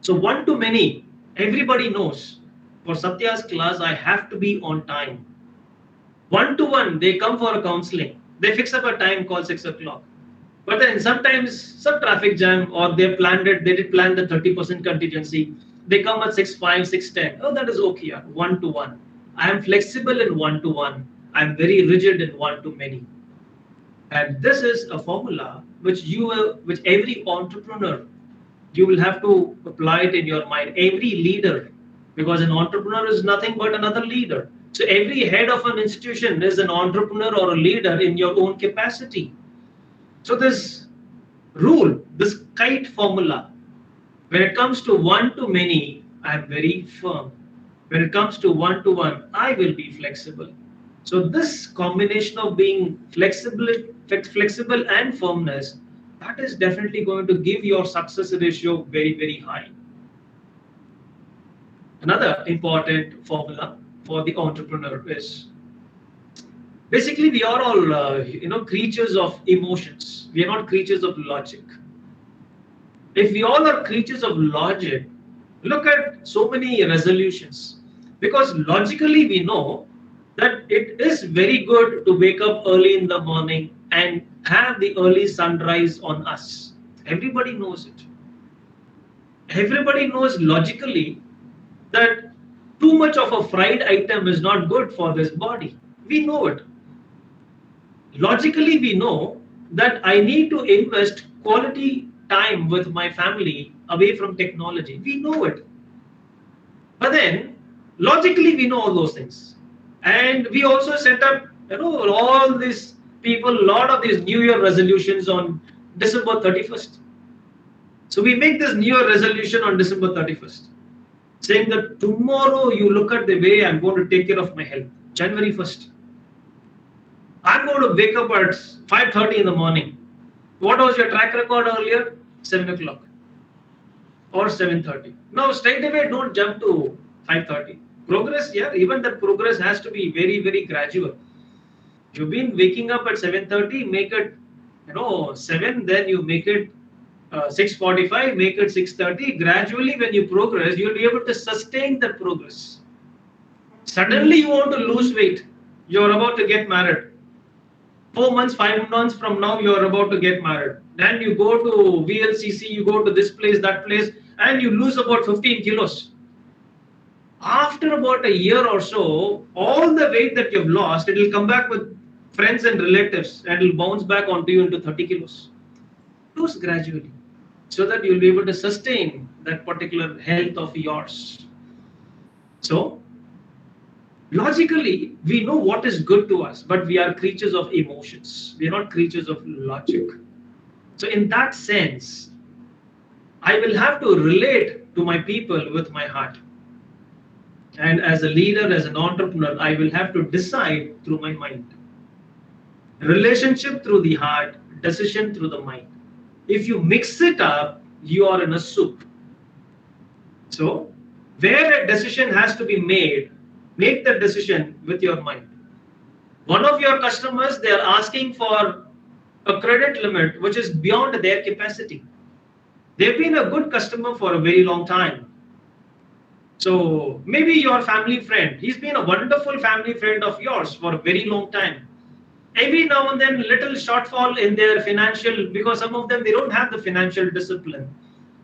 So one to many, everybody knows. For Satya's class, I have to be on time. One to one, they come for a counseling. They fix up a time called 6 o'clock. But then sometimes some traffic jam or they did plan the 30% contingency. They come at 6:05, 6:10. Oh, that is okay. One to one. I am flexible in one to one. I am very rigid in one to many. And this is a formula which every entrepreneur, you will have to apply it in your mind. Every leader, because an entrepreneur is nothing but another leader. So every head of an institution is an entrepreneur or a leader in your own capacity. So this rule, this kite formula, when it comes to one to many, I am very firm. When it comes to one, I will be flexible. So this combination of being flexible and firmness, that is definitely going to give your success ratio very high. Another important formula for the entrepreneur is basically we are all creatures of emotions. We are not creatures of logic. If we all are creatures of logic, look at so many resolutions. Because logically we know that it is very good to wake up early in the morning and have the early sunrise on us. Everybody knows it. Everybody knows logically that too much of a fried item is not good for this body. We know it. Logically, we know that I need to invest quality time with my family away from technology. We know it. But then, logically, we know all those things. And we also set up, all these people, a lot of these New Year resolutions on December 31st. So we make this New Year resolution on December 31st, saying that tomorrow you look at the way I'm going to take care of my health. January 1st. I'm going to wake up at 5:30 in the morning. What was your track record earlier? 7 o'clock or 7:30. Now straight away don't jump to 5:30. Progress, yeah, even that progress has to be very, very gradual. You've been waking up at 7:30, make it 7, then you make it 6:45, make it 6:30. Gradually when you progress, you'll be able to sustain that progress. Suddenly you want to lose weight. You're about to get married. 4 months, 5 months from now, you're about to get married. Then you go to VLCC, you go to this place, that place, and you lose about 15 kilos. After about a year or so, all the weight that you've lost, it will come back with friends and relatives and it will bounce back onto you into 30 kilos. Lose gradually so that you'll be able to sustain that particular health of yours. So, logically, we know what is good to us, but we are creatures of emotions. We are not creatures of logic. So in that sense, I will have to relate to my people with my heart. And as a leader, as an entrepreneur, I will have to decide through my mind. Relationship through the heart, decision through the mind. If you mix it up, you are in a soup. So, where a decision has to be made, make the decision with your mind. One of your customers, they are asking for a credit limit which is beyond their capacity. They've been a good customer for a very long time. So maybe your family friend, he's been a wonderful family friend of yours for a very long time. Every now and then little shortfall in their financial, because some of them, they don't have the financial discipline.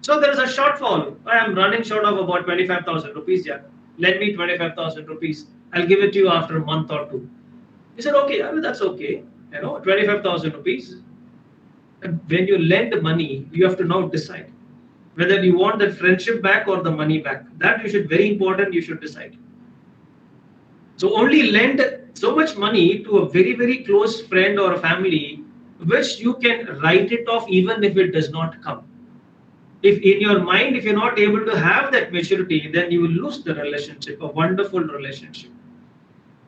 So there is a shortfall. I am running short of about 25,000 rupees. Yeah, lend me 25,000 rupees. I'll give it to you after a month or two. He said, okay, I mean, that's okay. 25,000 rupees. And when you lend money, you have to now decide whether you want that friendship back or the money back. That you should, very important, you should decide. So only lend so much money to a very, very close friend or a family, which you can write it off even if it does not come. If in your mind, if you're not able to have that maturity, then you will lose the relationship, a wonderful relationship.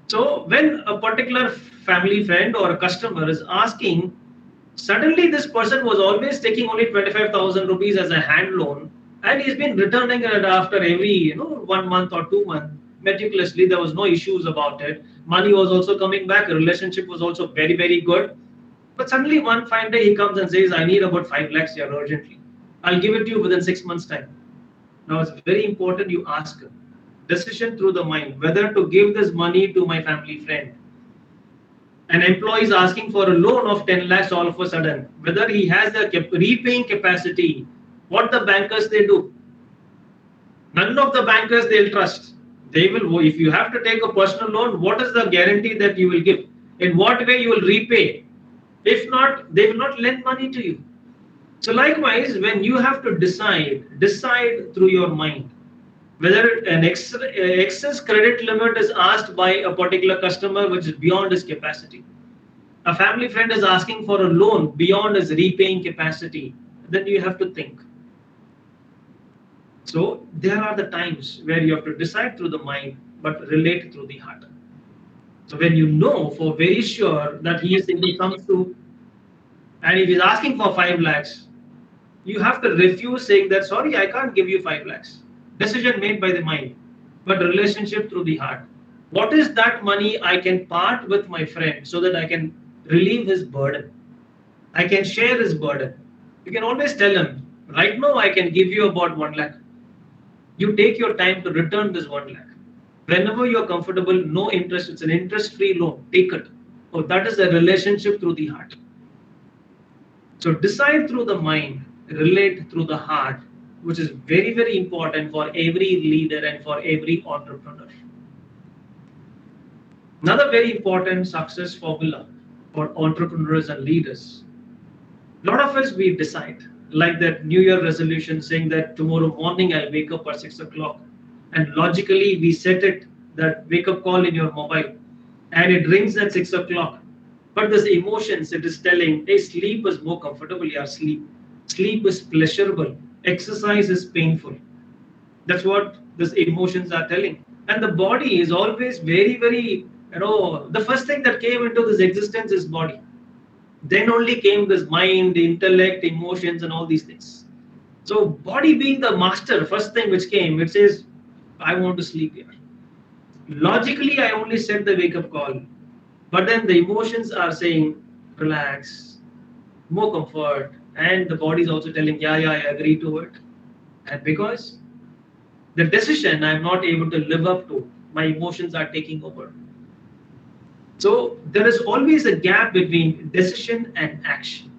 So when a particular family friend or a customer is asking, suddenly this person was always taking only 25,000 rupees as a hand loan, and he's been returning it after every 1 month or 2 months meticulously. There was no issues about it. Money was also coming back. The relationship was also very, very good. But suddenly one fine day he comes and says, I need about 5 lakhs here urgently. I'll give it to you within 6 months' time. Now it's very important you ask him. Decision through the mind, whether to give this money to my family friend. An employee is asking for a loan of 10 lakhs all of a sudden, whether he has the repaying capacity. What the bankers, they do? None of the bankers they'll trust. They will, if you have to take a personal loan, what is the guarantee that you will give? In what way you will repay? If not, they will not lend money to you. So likewise, when you have to decide through your mind. Whether an excess credit limit is asked by a particular customer which is beyond his capacity. A family friend is asking for a loan beyond his repaying capacity. Then you have to think. So there are the times where you have to decide through the mind but relate through the heart. So when you know for very sure that he comes to, and if he's asking for 5 lakhs, you have to refuse saying that, sorry, I can't give you 5 lakhs. Decision made by the mind, but relationship through the heart. What is that money I can part with my friend so that I can relieve his burden? I can share his burden. You can always tell him, right now I can give you about 1 lakh. You take your time to return this 1 lakh. Whenever you're comfortable, no interest, it's an interest-free loan, take it. Oh, that is a relationship through the heart. So decide through the mind, relate through the heart, which is very, very important for every leader and for every entrepreneur. Another very important success formula for entrepreneurs and leaders. A lot of us we decide, like that New Year resolution saying that tomorrow morning I'll wake up at 6 o'clock. And logically we set it that wake up call in your mobile and it rings at 6 o'clock. But this emotions, it is telling, hey, sleep is more comfortable, yeah, sleep. Sleep is pleasurable. Exercise is painful. That's what these emotions are telling. And the body is always very, very, the first thing that came into this existence is body. Then only came this mind, intellect, emotions, and all these things. So body being the master, first thing which came, it says, I want to sleep here. Logically, I only set the wake up call. But then the emotions are saying, relax, more comfort. And the body is also telling, yeah, I agree to it. And because the decision I'm not able to live up to, my emotions are taking over. So there is always a gap between decision and action.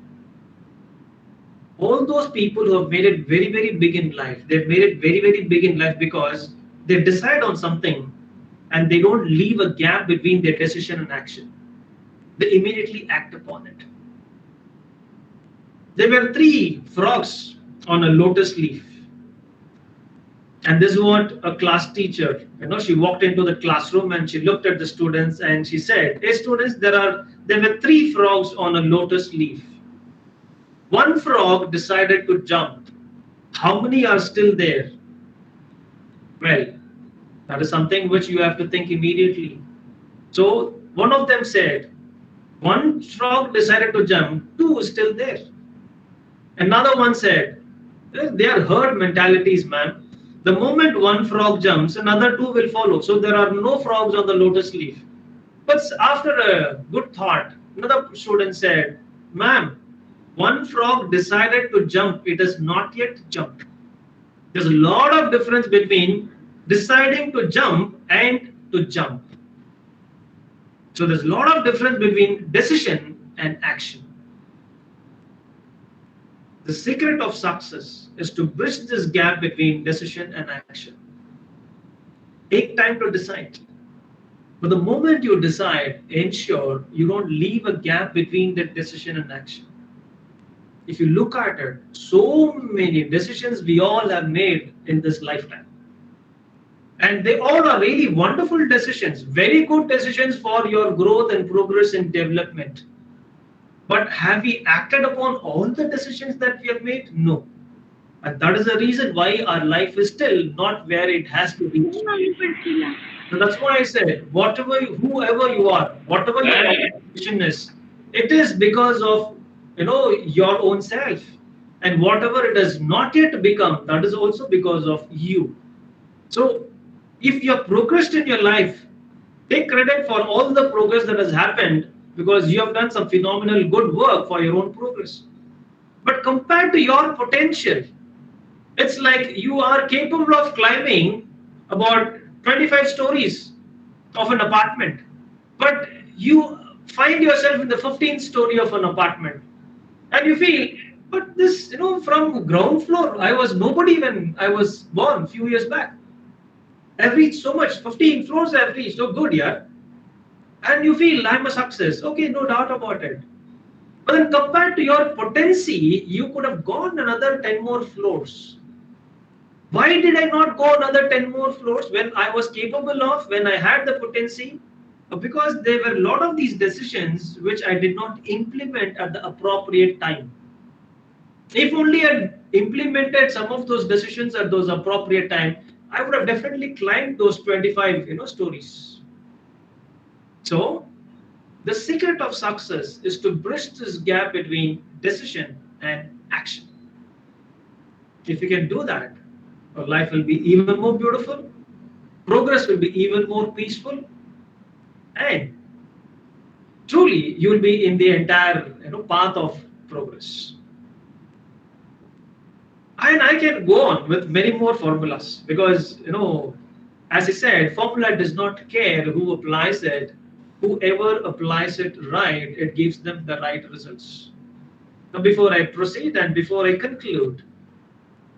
All those people who have made it very, very big in life, they've made it very, very big in life because they decide on something and they don't leave a gap between their decision and action. They immediately act upon it. There were 3 frogs on a lotus leaf. And this is what a class teacher, she walked into the classroom and she looked at the students and she said, hey students, there were 3 frogs on a lotus leaf. One frog decided to jump. How many are still there? Well, that is something which you have to think immediately. So one of them said, one frog decided to jump, 2 is still there. Another one said, they are herd mentalities, man. The moment one frog jumps, another 2 will follow. So there are no frogs on the lotus leaf. But after a good thought, another student said, ma'am, one frog decided to jump. It has not yet jumped. There's a lot of difference between deciding to jump and to jump. So there's a lot of difference between decision and action. The secret of success is to bridge this gap between decision and action. Take time to decide. But the moment you decide, ensure you don't leave a gap between the decision and action. If you look at it, so many decisions we all have made in this lifetime. And they all are really wonderful decisions, very good decisions for your growth and progress and development. But have we acted upon all the decisions that we have made? No. And that is the reason why our life is still not where it has to be. So that's why I said, whoever you are, whatever your decision is, it is because of your own self. And whatever it has not yet become, that is also because of you. So if you have progressed in your life, take credit for all the progress that has happened because you have done some phenomenal good work for your own progress. But compared to your potential, it's like you are capable of climbing about 25 stories of an apartment, but you find yourself in the 15th story of an apartment. And you feel, but this, from ground floor, I was nobody when I was born a few years back. I've reached so much, 15 floors I've reached, so good, yeah. And you feel I'm a success. Okay, no doubt about it. But then compared to your potency, you could have gone another 10 more floors. Why did I not go another 10 more floors when I was capable of, when I had the potency? Because there were a lot of these decisions which I did not implement at the appropriate time. If only I implemented some of those decisions at those appropriate time, I would have definitely climbed those 25, stories. So the secret of success is to bridge this gap between decision and action. If you can do that, your life will be even more beautiful, progress will be even more peaceful, and truly you will be in the entire path of progress. And I can go on with many more formulas because as I said, formula does not care who applies it. Whoever applies it right, it gives them the right results. Now before I proceed and before I conclude,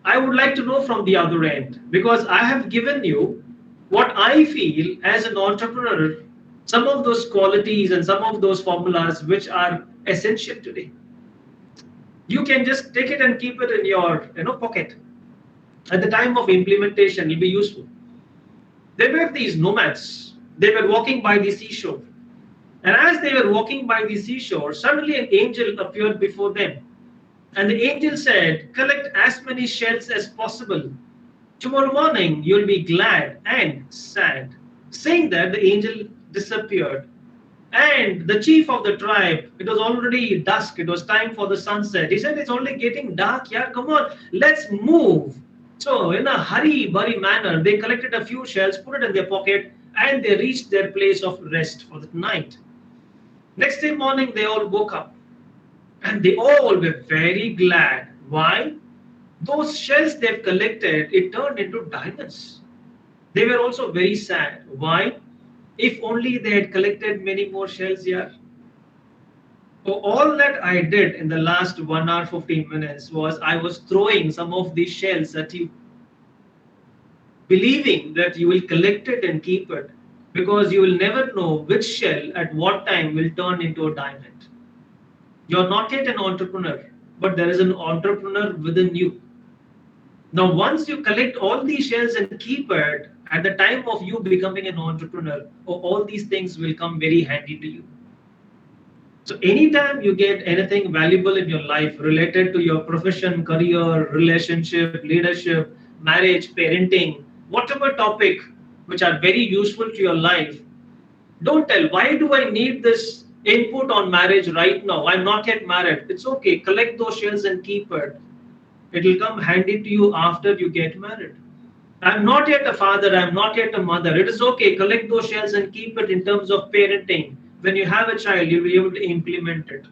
I would like to know from the other end, because I have given you what I feel as an entrepreneur, some of those qualities and some of those formulas which are essential today. You can just take it and keep it in your pocket. At the time of implementation, it will be useful. There were these nomads. They were walking by the seashore. And as they were walking by the seashore, suddenly an angel appeared before them. And the angel said, collect as many shells as possible. Tomorrow morning you'll be glad and sad. Saying that, the angel disappeared. And the chief of the tribe, it was already dusk, it was time for the sunset. He said, it's only getting dark, yeah, come on, let's move. So, in a hurry burry manner, they collected a few shells, put it in their pocket, and they reached their place of rest for the night. Next day morning, they all woke up and they all were very glad. Why? Those shells they've collected, it turned into diamonds. They were also very sad. Why? If only they had collected many more shells here. So all that I did in the last 1 hour 15 minutes was I was throwing some of these shells at you, believing that you will collect it and keep it, because you will never know which shell at what time will turn into a diamond. You're not yet an entrepreneur, but there is an entrepreneur within you. Now, once you collect all these shells and keep it, at the time of you becoming an entrepreneur, all these things will come very handy to you. So anytime you get anything valuable in your life related to your profession, career, relationship, leadership, marriage, parenting, whatever topic which are very useful to your life, don't tell, why do I need this input on marriage right now? I'm not yet married. It's okay. Collect those shells and keep it. It will come handy to you after you get married. I'm not yet a father. I'm not yet a mother. It is okay. Collect those shells and keep it in terms of parenting. When you have a child, you'll be able to implement it.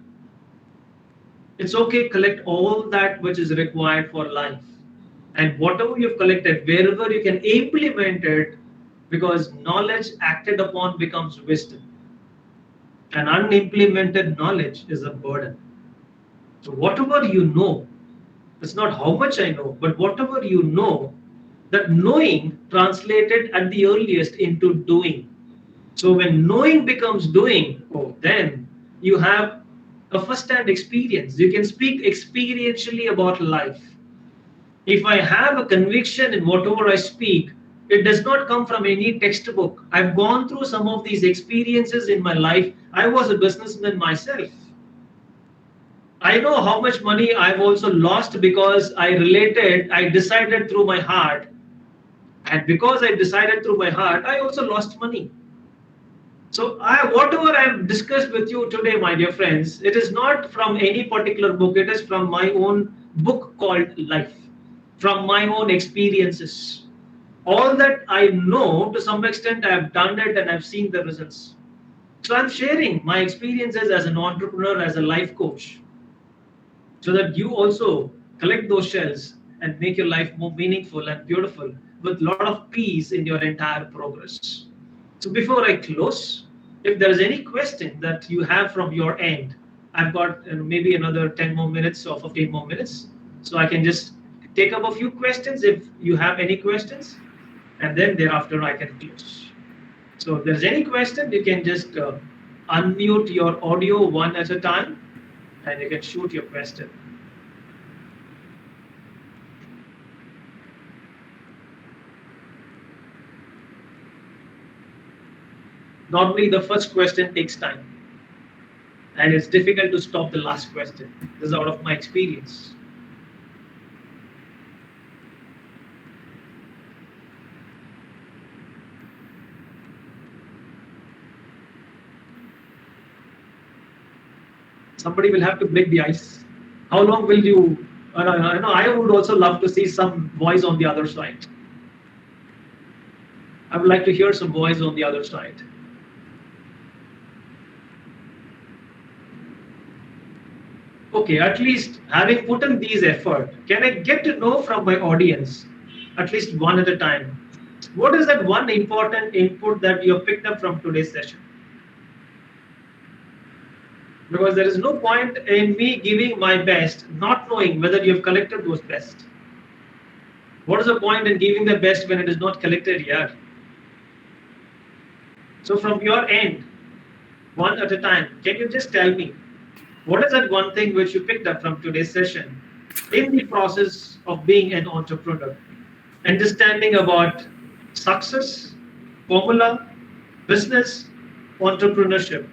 It's okay. Collect all that which is required for life. And whatever you've collected, wherever you can implement it, because knowledge acted upon becomes wisdom. And unimplemented knowledge is a burden. So whatever you know, it's not how much I know, but whatever you know, that knowing translated at the earliest into doing. So when knowing becomes doing, then you have a first-hand experience. You can speak experientially about life. If I have a conviction in whatever I speak, it does not come from any textbook. I've gone through some of these experiences in my life. I was a businessman myself. I know how much money I've also lost because I decided through my heart. And because I decided through my heart, I also lost money. So whatever I've discussed with you today, my dear friends, it is not from any particular book. It is from my own book called Life, from my own experiences. All that I know, to some extent, I have done it and I've seen the results. So I'm sharing my experiences as an entrepreneur, as a life coach, so that you also collect those shells and make your life more meaningful and beautiful with a lot of peace in your entire progress. So before I close, if there is any question that you have from your end, I've got maybe another 10 more minutes or 15 more minutes. So I can just take up a few questions if you have any questions, and then thereafter I can close. So if there's any question, you can just unmute your audio one at a time and you can shoot your question. Normally the first question takes time and it's difficult to stop the last question. This is out of my experience. Somebody will have to break the ice. How long will you? I would also love to see some voice on the other side. I would like to hear some voice on the other side. Okay, at least having put in these effort, can I get to know from my audience, at least one at a time, what is that one important input that you have picked up from today's session? Because there is no point in me giving my best, not knowing whether you have collected those best. What is the point in giving the best when it is not collected here? So from your end, one at a time, can you just tell me what is that one thing which you picked up from today's session in the process of being an entrepreneur? Understanding about success, formula, business, entrepreneurship.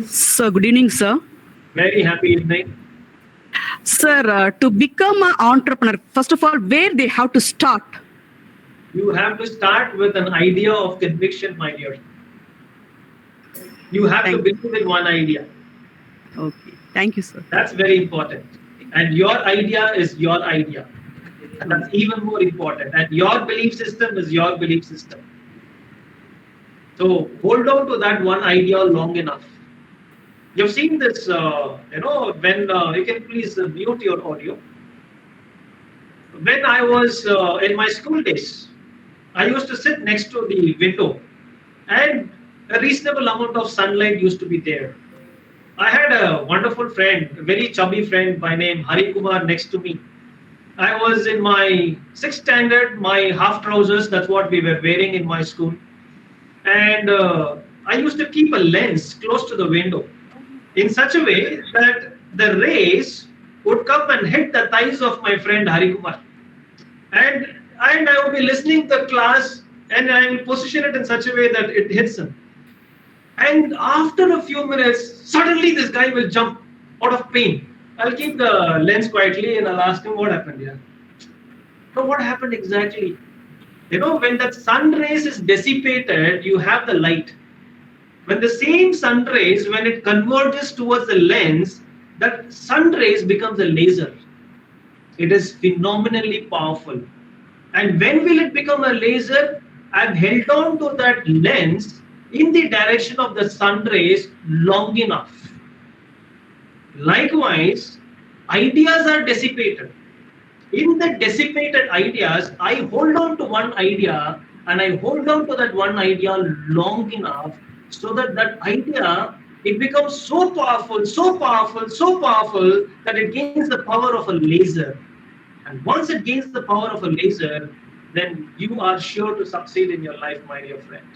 Sir, good evening, sir. Very happy evening. Sir, to become an entrepreneur, first of all, where they have to start? You have to start with an idea of conviction, my dear. You have to Thank you. believe in one idea. Okay, thank you, sir. That's very important. And your idea is your idea. And that's even more important. And your belief system is your belief system. So hold on to that one idea long enough. You've seen this, when you can please mute your audio. When I was in my school days, I used to sit next to the window and a reasonable amount of sunlight used to be there. I had a wonderful friend, a very chubby friend by name Hari Kumar next to me. I was in my sixth standard, my half trousers, that's what we were wearing in my school. And I used to keep a lens close to the window in such a way that the rays would come and hit the thighs of my friend Hari Kumar. And I would be listening to the class and I will position it in such a way that it hits him. And after a few minutes, suddenly this guy will jump out of pain. I'll keep the lens quietly and I'll ask him what happened here. So what happened exactly? When that sun rays is dissipated, you have the light. When the same sun rays, when it converges towards the lens, that sun rays becomes a laser. It is phenomenally powerful. And when will it become a laser? I've held on to that lens in the direction of the sun rays long enough. Likewise, ideas are dissipated. In the dissipated ideas, I hold on to one idea and I hold on to that one idea long enough so that that idea, it becomes so powerful, so powerful, so powerful that it gains the power of a laser. And once it gains the power of a laser, then you are sure to succeed in your life, my dear friend.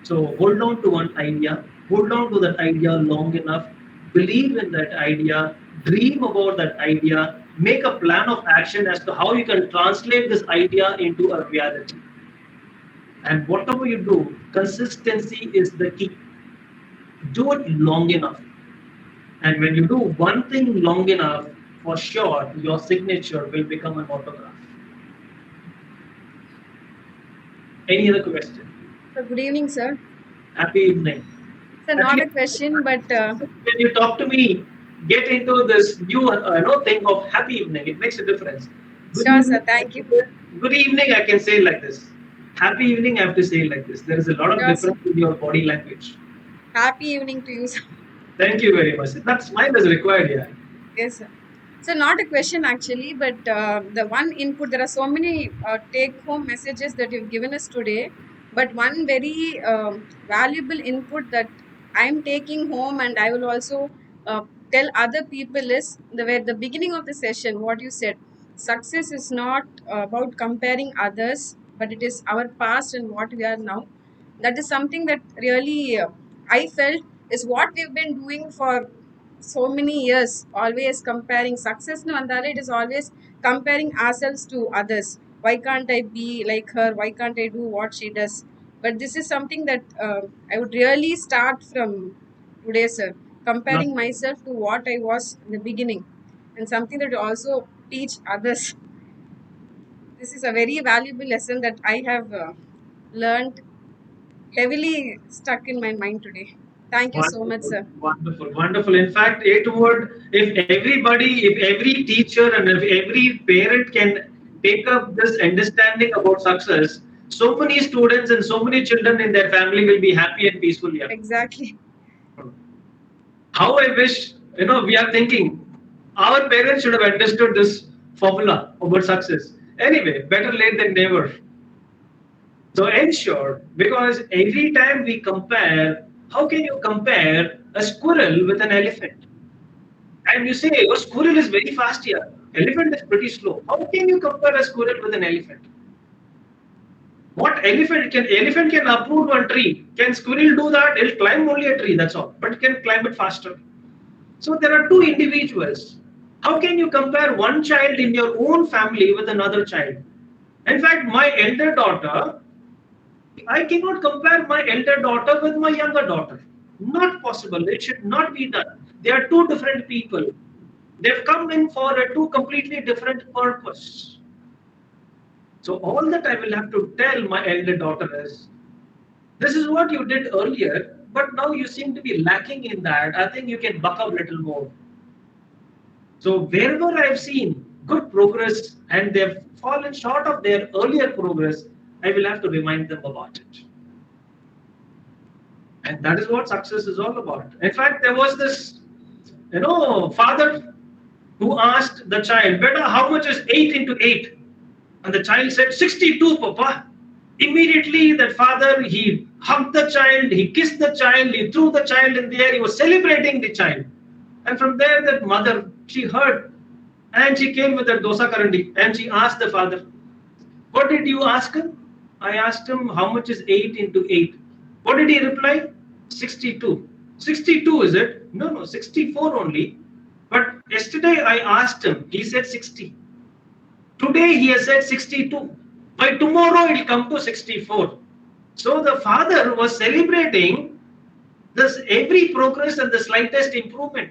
So hold on to one idea, hold on to that idea long enough, believe in that idea, dream about that idea, make a plan of action as to how you can translate this idea into a reality. And whatever you do, consistency is the key. Do it long enough. And when you do one thing long enough, for sure, your signature will become an autograph. Any other question? Good evening, sir. Happy evening. Sir, not a question, but When you talk to me, get into this new thing of happy evening. It makes a difference. sure, sir. Thank you. Good evening, I can say like this. Happy evening, I have to say like this. There is a lot of Sure, difference in your body language. Happy evening to you, sir. Thank you very much. That smile is required here. Yes, sir. So, not a question actually, but the one input, there are so many take home messages that you've given us today, but one very valuable input that I'm taking home and I will also tell other people is at the beginning of the session, what you said. Success is not about comparing others, but it is our past and what we are now. That is something that really I felt is what we've been doing for so many years, always comparing success. No, it is always comparing ourselves to others. Why can't I be like her? Why can't I do what she does? But this is something that I would really start from today, sir. Not Comparing myself to what I was in the beginning, and something that will also teach others. This is a very valuable lesson that I have learned, heavily stuck in my mind today. Thank you so much, wonderful, sir. wonderful, wonderful. In fact, it would, if every teacher and if every parent can take up this understanding about success, so many students and so many children in their family will be happy and peaceful here. Exactly. How I wish, we are thinking, our parents should have understood this formula about success. Anyway, better late than never. So ensure, because every time we compare, how can you compare a squirrel with an elephant, and you say, oh, squirrel is very fast here, elephant is pretty slow. How can you compare a squirrel with an elephant? What elephant can uproot one tree? Can squirrel do that? It'll climb only a tree, that's all. But it can climb it faster. So there are two individuals. How can you compare one child in your own family with another child? In fact, my elder daughter, I cannot compare my elder daughter with my younger daughter. Not possible. It should not be done. They are two different people. They've come in for a two completely different purpose. So all that I will have to tell my elder daughter is, this is what you did earlier, but now you seem to be lacking in that. I think you can buck up a little more. So wherever I've seen good progress and they've fallen short of their earlier progress, I will have to remind them about it. And that is what success is all about. In fact, there was this, father who asked the child, Beta, how much is 8 into 8? And the child said, 62, Papa. Immediately, that father, he hugged the child, he kissed the child, he threw the child in the air, he was celebrating the child. And from there, that mother, she heard, and she came with a dosa karandi, and she asked the father, what did you ask him? I asked him, how much is 8 into 8? What did he reply? 62. 62 is it? No, 64 only. But yesterday I asked him, he said 60. Today he has said 62. By tomorrow it will come to 64. So the father was celebrating this every progress and the slightest improvement,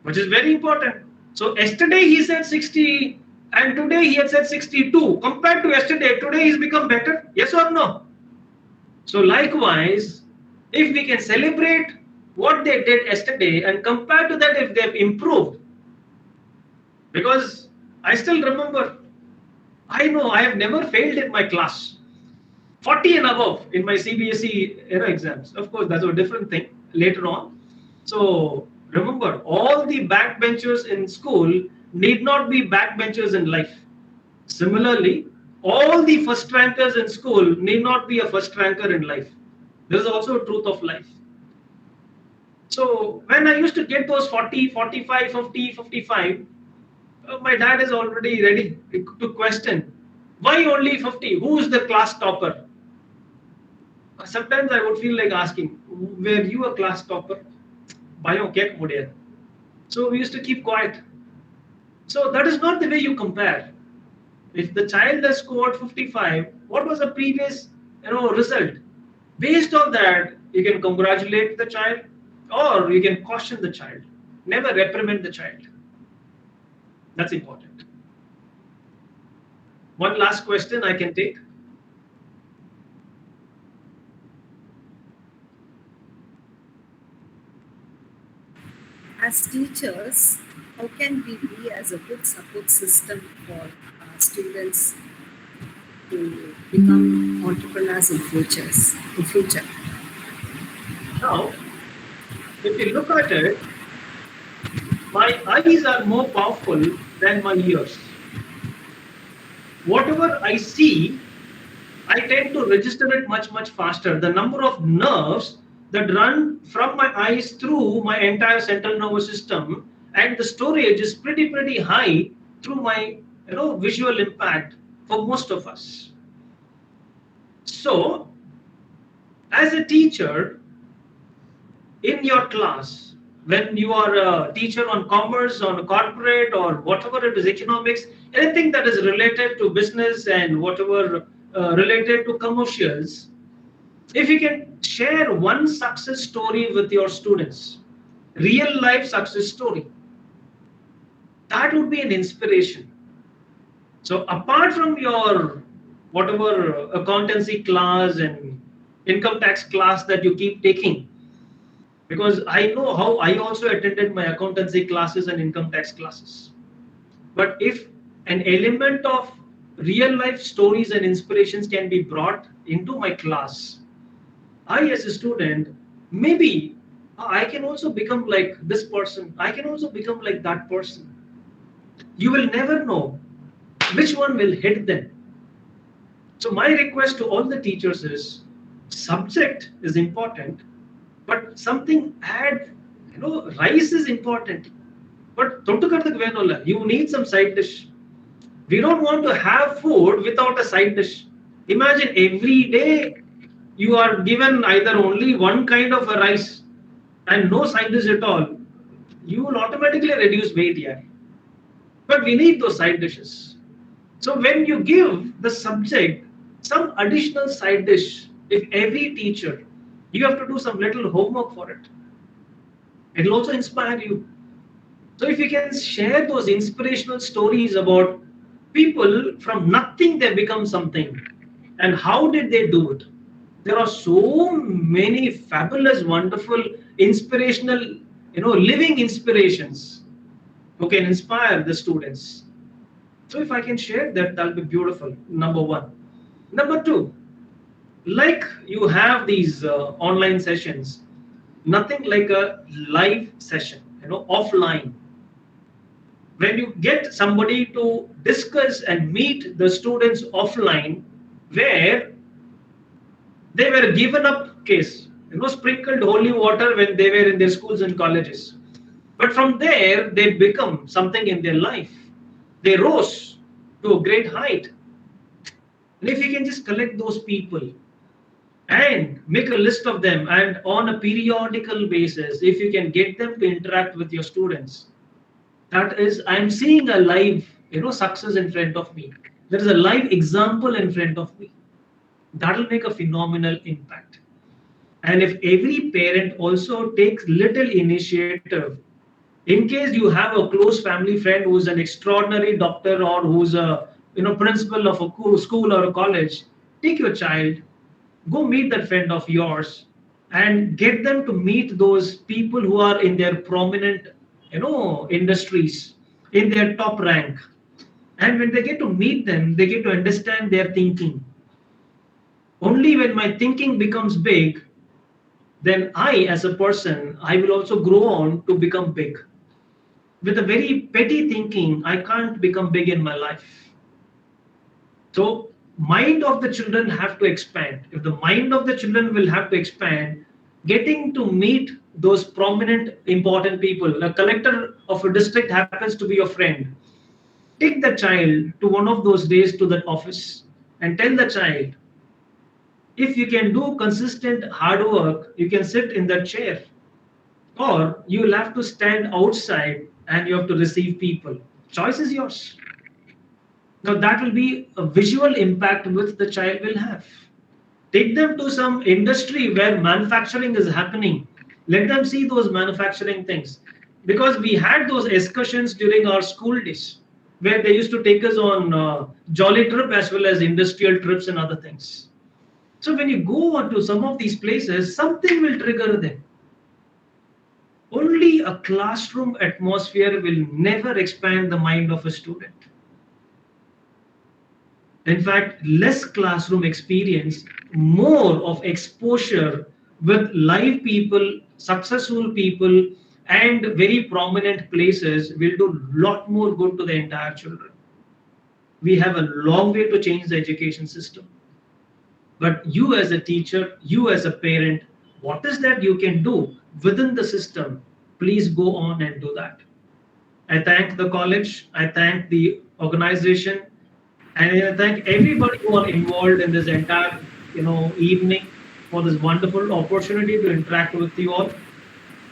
which is very important. So yesterday he said 60 and today he had said 62. Compared to yesterday, today he's become better. Yes or no? So likewise, if we can celebrate what they did yesterday and compare to that if they've improved, because I still remember, I know I have never failed in my class. 40 and above in my CBSE era exams. Of course, that's a different thing later on. So remember, all the backbenchers in school need not be backbenchers in life. Similarly, all the first rankers in school need not be a first ranker in life. This is also a truth of life. So when I used to get those 40, 45, 50, 55, my dad is already ready to question, why only 50? Who is the class topper? Sometimes I would feel like asking, were you a class topper? So we used to keep quiet. So that is not the way you compare. If the child has scored 55, what was the previous result? Based on that, you can congratulate the child or you can caution the child. Never reprimand the child. That's important. One last question I can take. As teachers, how can we be as a good support system for students to become entrepreneurs in future? Now, if you look at it, my eyes are more powerful than my ears. Whatever I see, I tend to register it much, much faster. The number of nerves that run from my eyes through my entire central nervous system and the storage is pretty high through my visual impact for most of us. So, as a teacher in your class, when you are a teacher on commerce, on a corporate or whatever it is, economics, anything that is related to business and whatever related to commercials, if you can share one success story with your students, real life success story, that would be an inspiration. So apart from your whatever accountancy class and income tax class that you keep taking, because I know how I also attended my accountancy classes and income tax classes. But if an element of real life stories and inspirations can be brought into my class, I as a student, maybe I can also become like this person. I can also become like that person. You will never know which one will hit them. So my request to all the teachers is, subject is important, but something add, rice is important. But you need some side dish. We don't want to have food without a side dish. Imagine every day you are given either only one kind of a rice and no side dish at all. You will automatically reduce weight, yeah. But we need those side dishes. So when you give the subject some additional side dish, if every teacher, you have to do some little homework for it. It will also inspire you. So if you can share those inspirational stories about people from nothing they become something, and how did they do it? There are so many fabulous, wonderful, inspirational, living inspirations who can inspire the students. So if I can share that, that'll be beautiful. Number one. Number two, like you have these online sessions, nothing like a live session, offline. When you get somebody to discuss and meet the students offline, where they were given up case, sprinkled holy water when they were in their schools and colleges. But from there, they become something in their life. They rose to a great height. And if you can just collect those people and make a list of them, and on a periodical basis, if you can get them to interact with your students, that is, I'm seeing a live, success in front of me. There is a live example in front of me. That will make a phenomenal impact. And if every parent also takes little initiative, in case you have a close family friend who's an extraordinary doctor or who's a principal of a school or a college, take your child, go meet that friend of yours, and get them to meet those people who are in their prominent industries, in their top rank. And when they get to meet them, they get to understand their thinking. Only when my thinking becomes big, then I, as a person, I will also grow on to become big. With a very petty thinking, I can't become big in my life. So mind of the children have to expand. If the mind of the children will have to expand, getting to meet those prominent, important people, a collector of a district happens to be your friend. Take the child to one of those days to that office and tell the child, if you can do consistent hard work, you can sit in that chair. Or you will have to stand outside and you have to receive people. Choice is yours. Now that will be a visual impact which the child will have. Take them to some industry where manufacturing is happening. Let them see those manufacturing things. Because we had those excursions during our school days, where they used to take us on jolly trip as well as industrial trips and other things. So when you go on to some of these places, something will trigger them. Only a classroom atmosphere will never expand the mind of a student. In fact, less classroom experience, more of exposure with live people, successful people, and very prominent places will do a lot more good to the entire children. We have a long way to change the education system. But you as a teacher, you as a parent, what is that you can do within the system? Please go on and do that. I thank the college, I thank the organization, and I thank everybody who are involved in this entire, evening for this wonderful opportunity to interact with you all.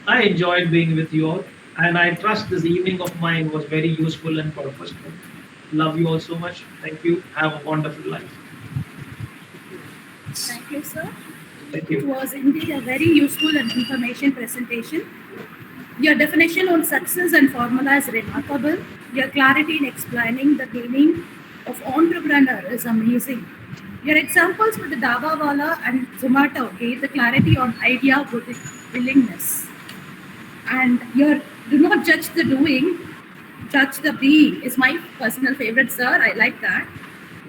I enjoyed being with you all, and I trust this evening of mine was very useful and purposeful. Love you all so much. Thank you. Have a wonderful life. Thank you, sir. Thank It you. was indeed a very useful and information presentation. Your definition on success and formula is remarkable. Your clarity in explaining the meaning of entrepreneur is amazing. Your examples with the Daba Wala and Zomato gave the clarity on idea with willingness. And your do not judge the doing, judge the being is my personal favorite, sir. I like that.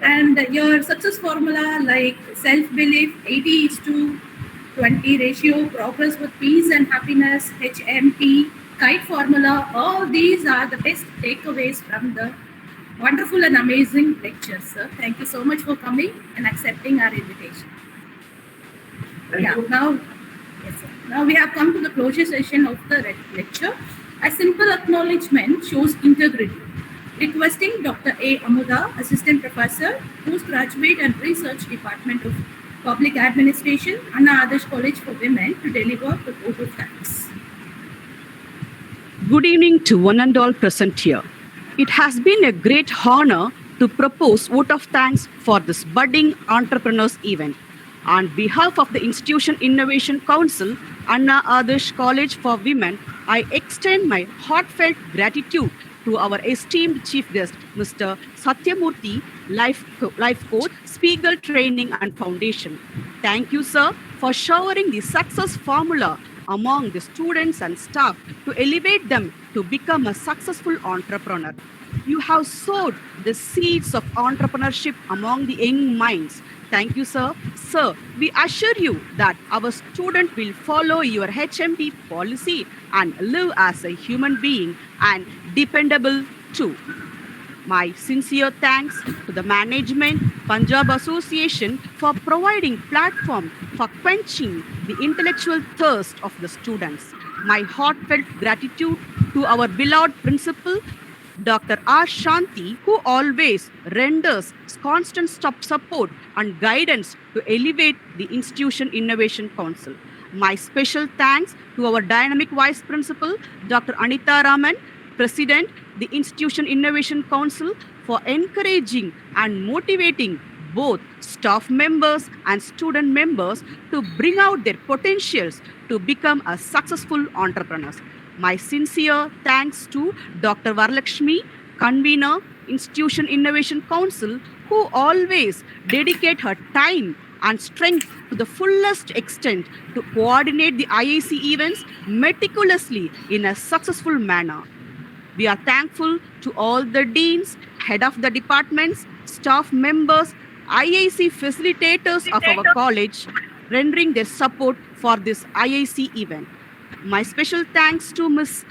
And your success formula like self-belief, 80:20 ratio, progress with peace and happiness, HMP, kite formula, all these are the best takeaways from the wonderful and amazing lecture, sir. Thank you so much for coming and accepting our invitation. Thank you. Now, yes. Now we have come to the closure session of the lecture. A simple acknowledgement shows integrity. Requesting Dr. A. Amuda, Assistant Professor, Postgraduate and Research Department of Public Administration, Anna Adarsh College for Women, to deliver the vote of thanks. Good evening to one and all present here. It has been a great honor to propose vote of thanks for this budding entrepreneurs event. On behalf of the Institution Innovation Council, Anna Adarsh College for Women, I extend my heartfelt gratitude to our esteemed chief guest, Mr. Sathyamurthy, life coach, Speigel Training and Foundation. Thank you, sir, for showering the success formula among the students and staff to elevate them to become a successful entrepreneur. You have sowed the seeds of entrepreneurship among the young minds. Thank you, sir. Sir, we assure you that our student will follow your HMD policy and live as a human being and dependable too. My sincere thanks to the management, Punjab Association, for providing platform for quenching the intellectual thirst of the students. My heartfelt gratitude to our beloved principal, Dr. R. Shanti, who always renders constant support and guidance to elevate the Institution Innovation Council. My special thanks to our dynamic Vice Principal, Dr. Anita Raman, President, the Institution Innovation Council, for encouraging and motivating both staff members and student members to bring out their potentials to become a successful entrepreneurs. My sincere thanks to Dr. Varalakshmi, convener, Institution Innovation Council, who always dedicate her time and strength to the fullest extent to coordinate the IIC events meticulously in a successful manner. We are thankful to all the deans, head of the departments, staff members, IIC facilitators of our college, rendering their support for this IIC event. My special thanks to Mrs.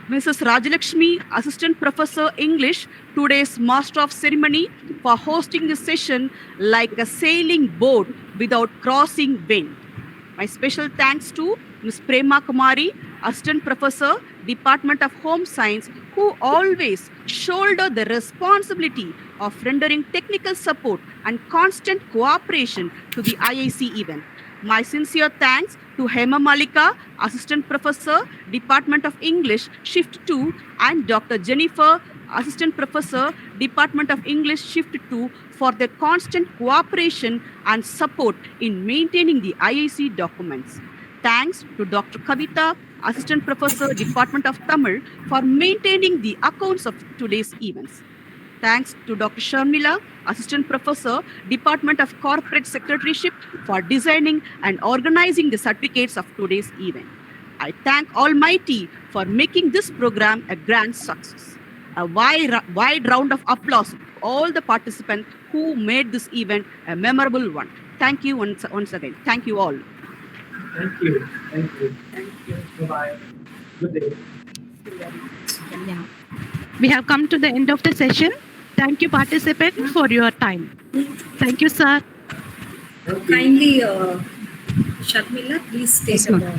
Rajalakshmi, Assistant Professor English, today's Master of Ceremony, for hosting this session like a sailing boat without crossing wind. My special thanks to Ms. Prema Kumari, Assistant Professor, Department of Home Science, who always shoulder the responsibility of rendering technical support and constant cooperation to the IIC event. My sincere thanks to Hema Malika, Assistant Professor, Department of English, Shift 2, and Dr. Jennifer, Assistant Professor, Department of English, Shift 2, for their constant cooperation and support in maintaining the IIC documents. Thanks to Dr. Kavita, Assistant Professor, Department of Tamil, for maintaining the accounts of today's events. Thanks to Dr. Sharmila, Assistant Professor, Department of Corporate Secretaryship, for designing and organizing the certificates of today's event. I thank Almighty for making this program a grand success. A wide round of applause to all the participants who made this event a memorable one. Thank you once again. Thank you all. Thank you. Thank you. Thank you. Bye-bye. Good day. Yeah. We have come to the end of the session. Thank you, participants, for your time. Thank you, sir. Kindly, Sharmila, please take Yes, ma'am. the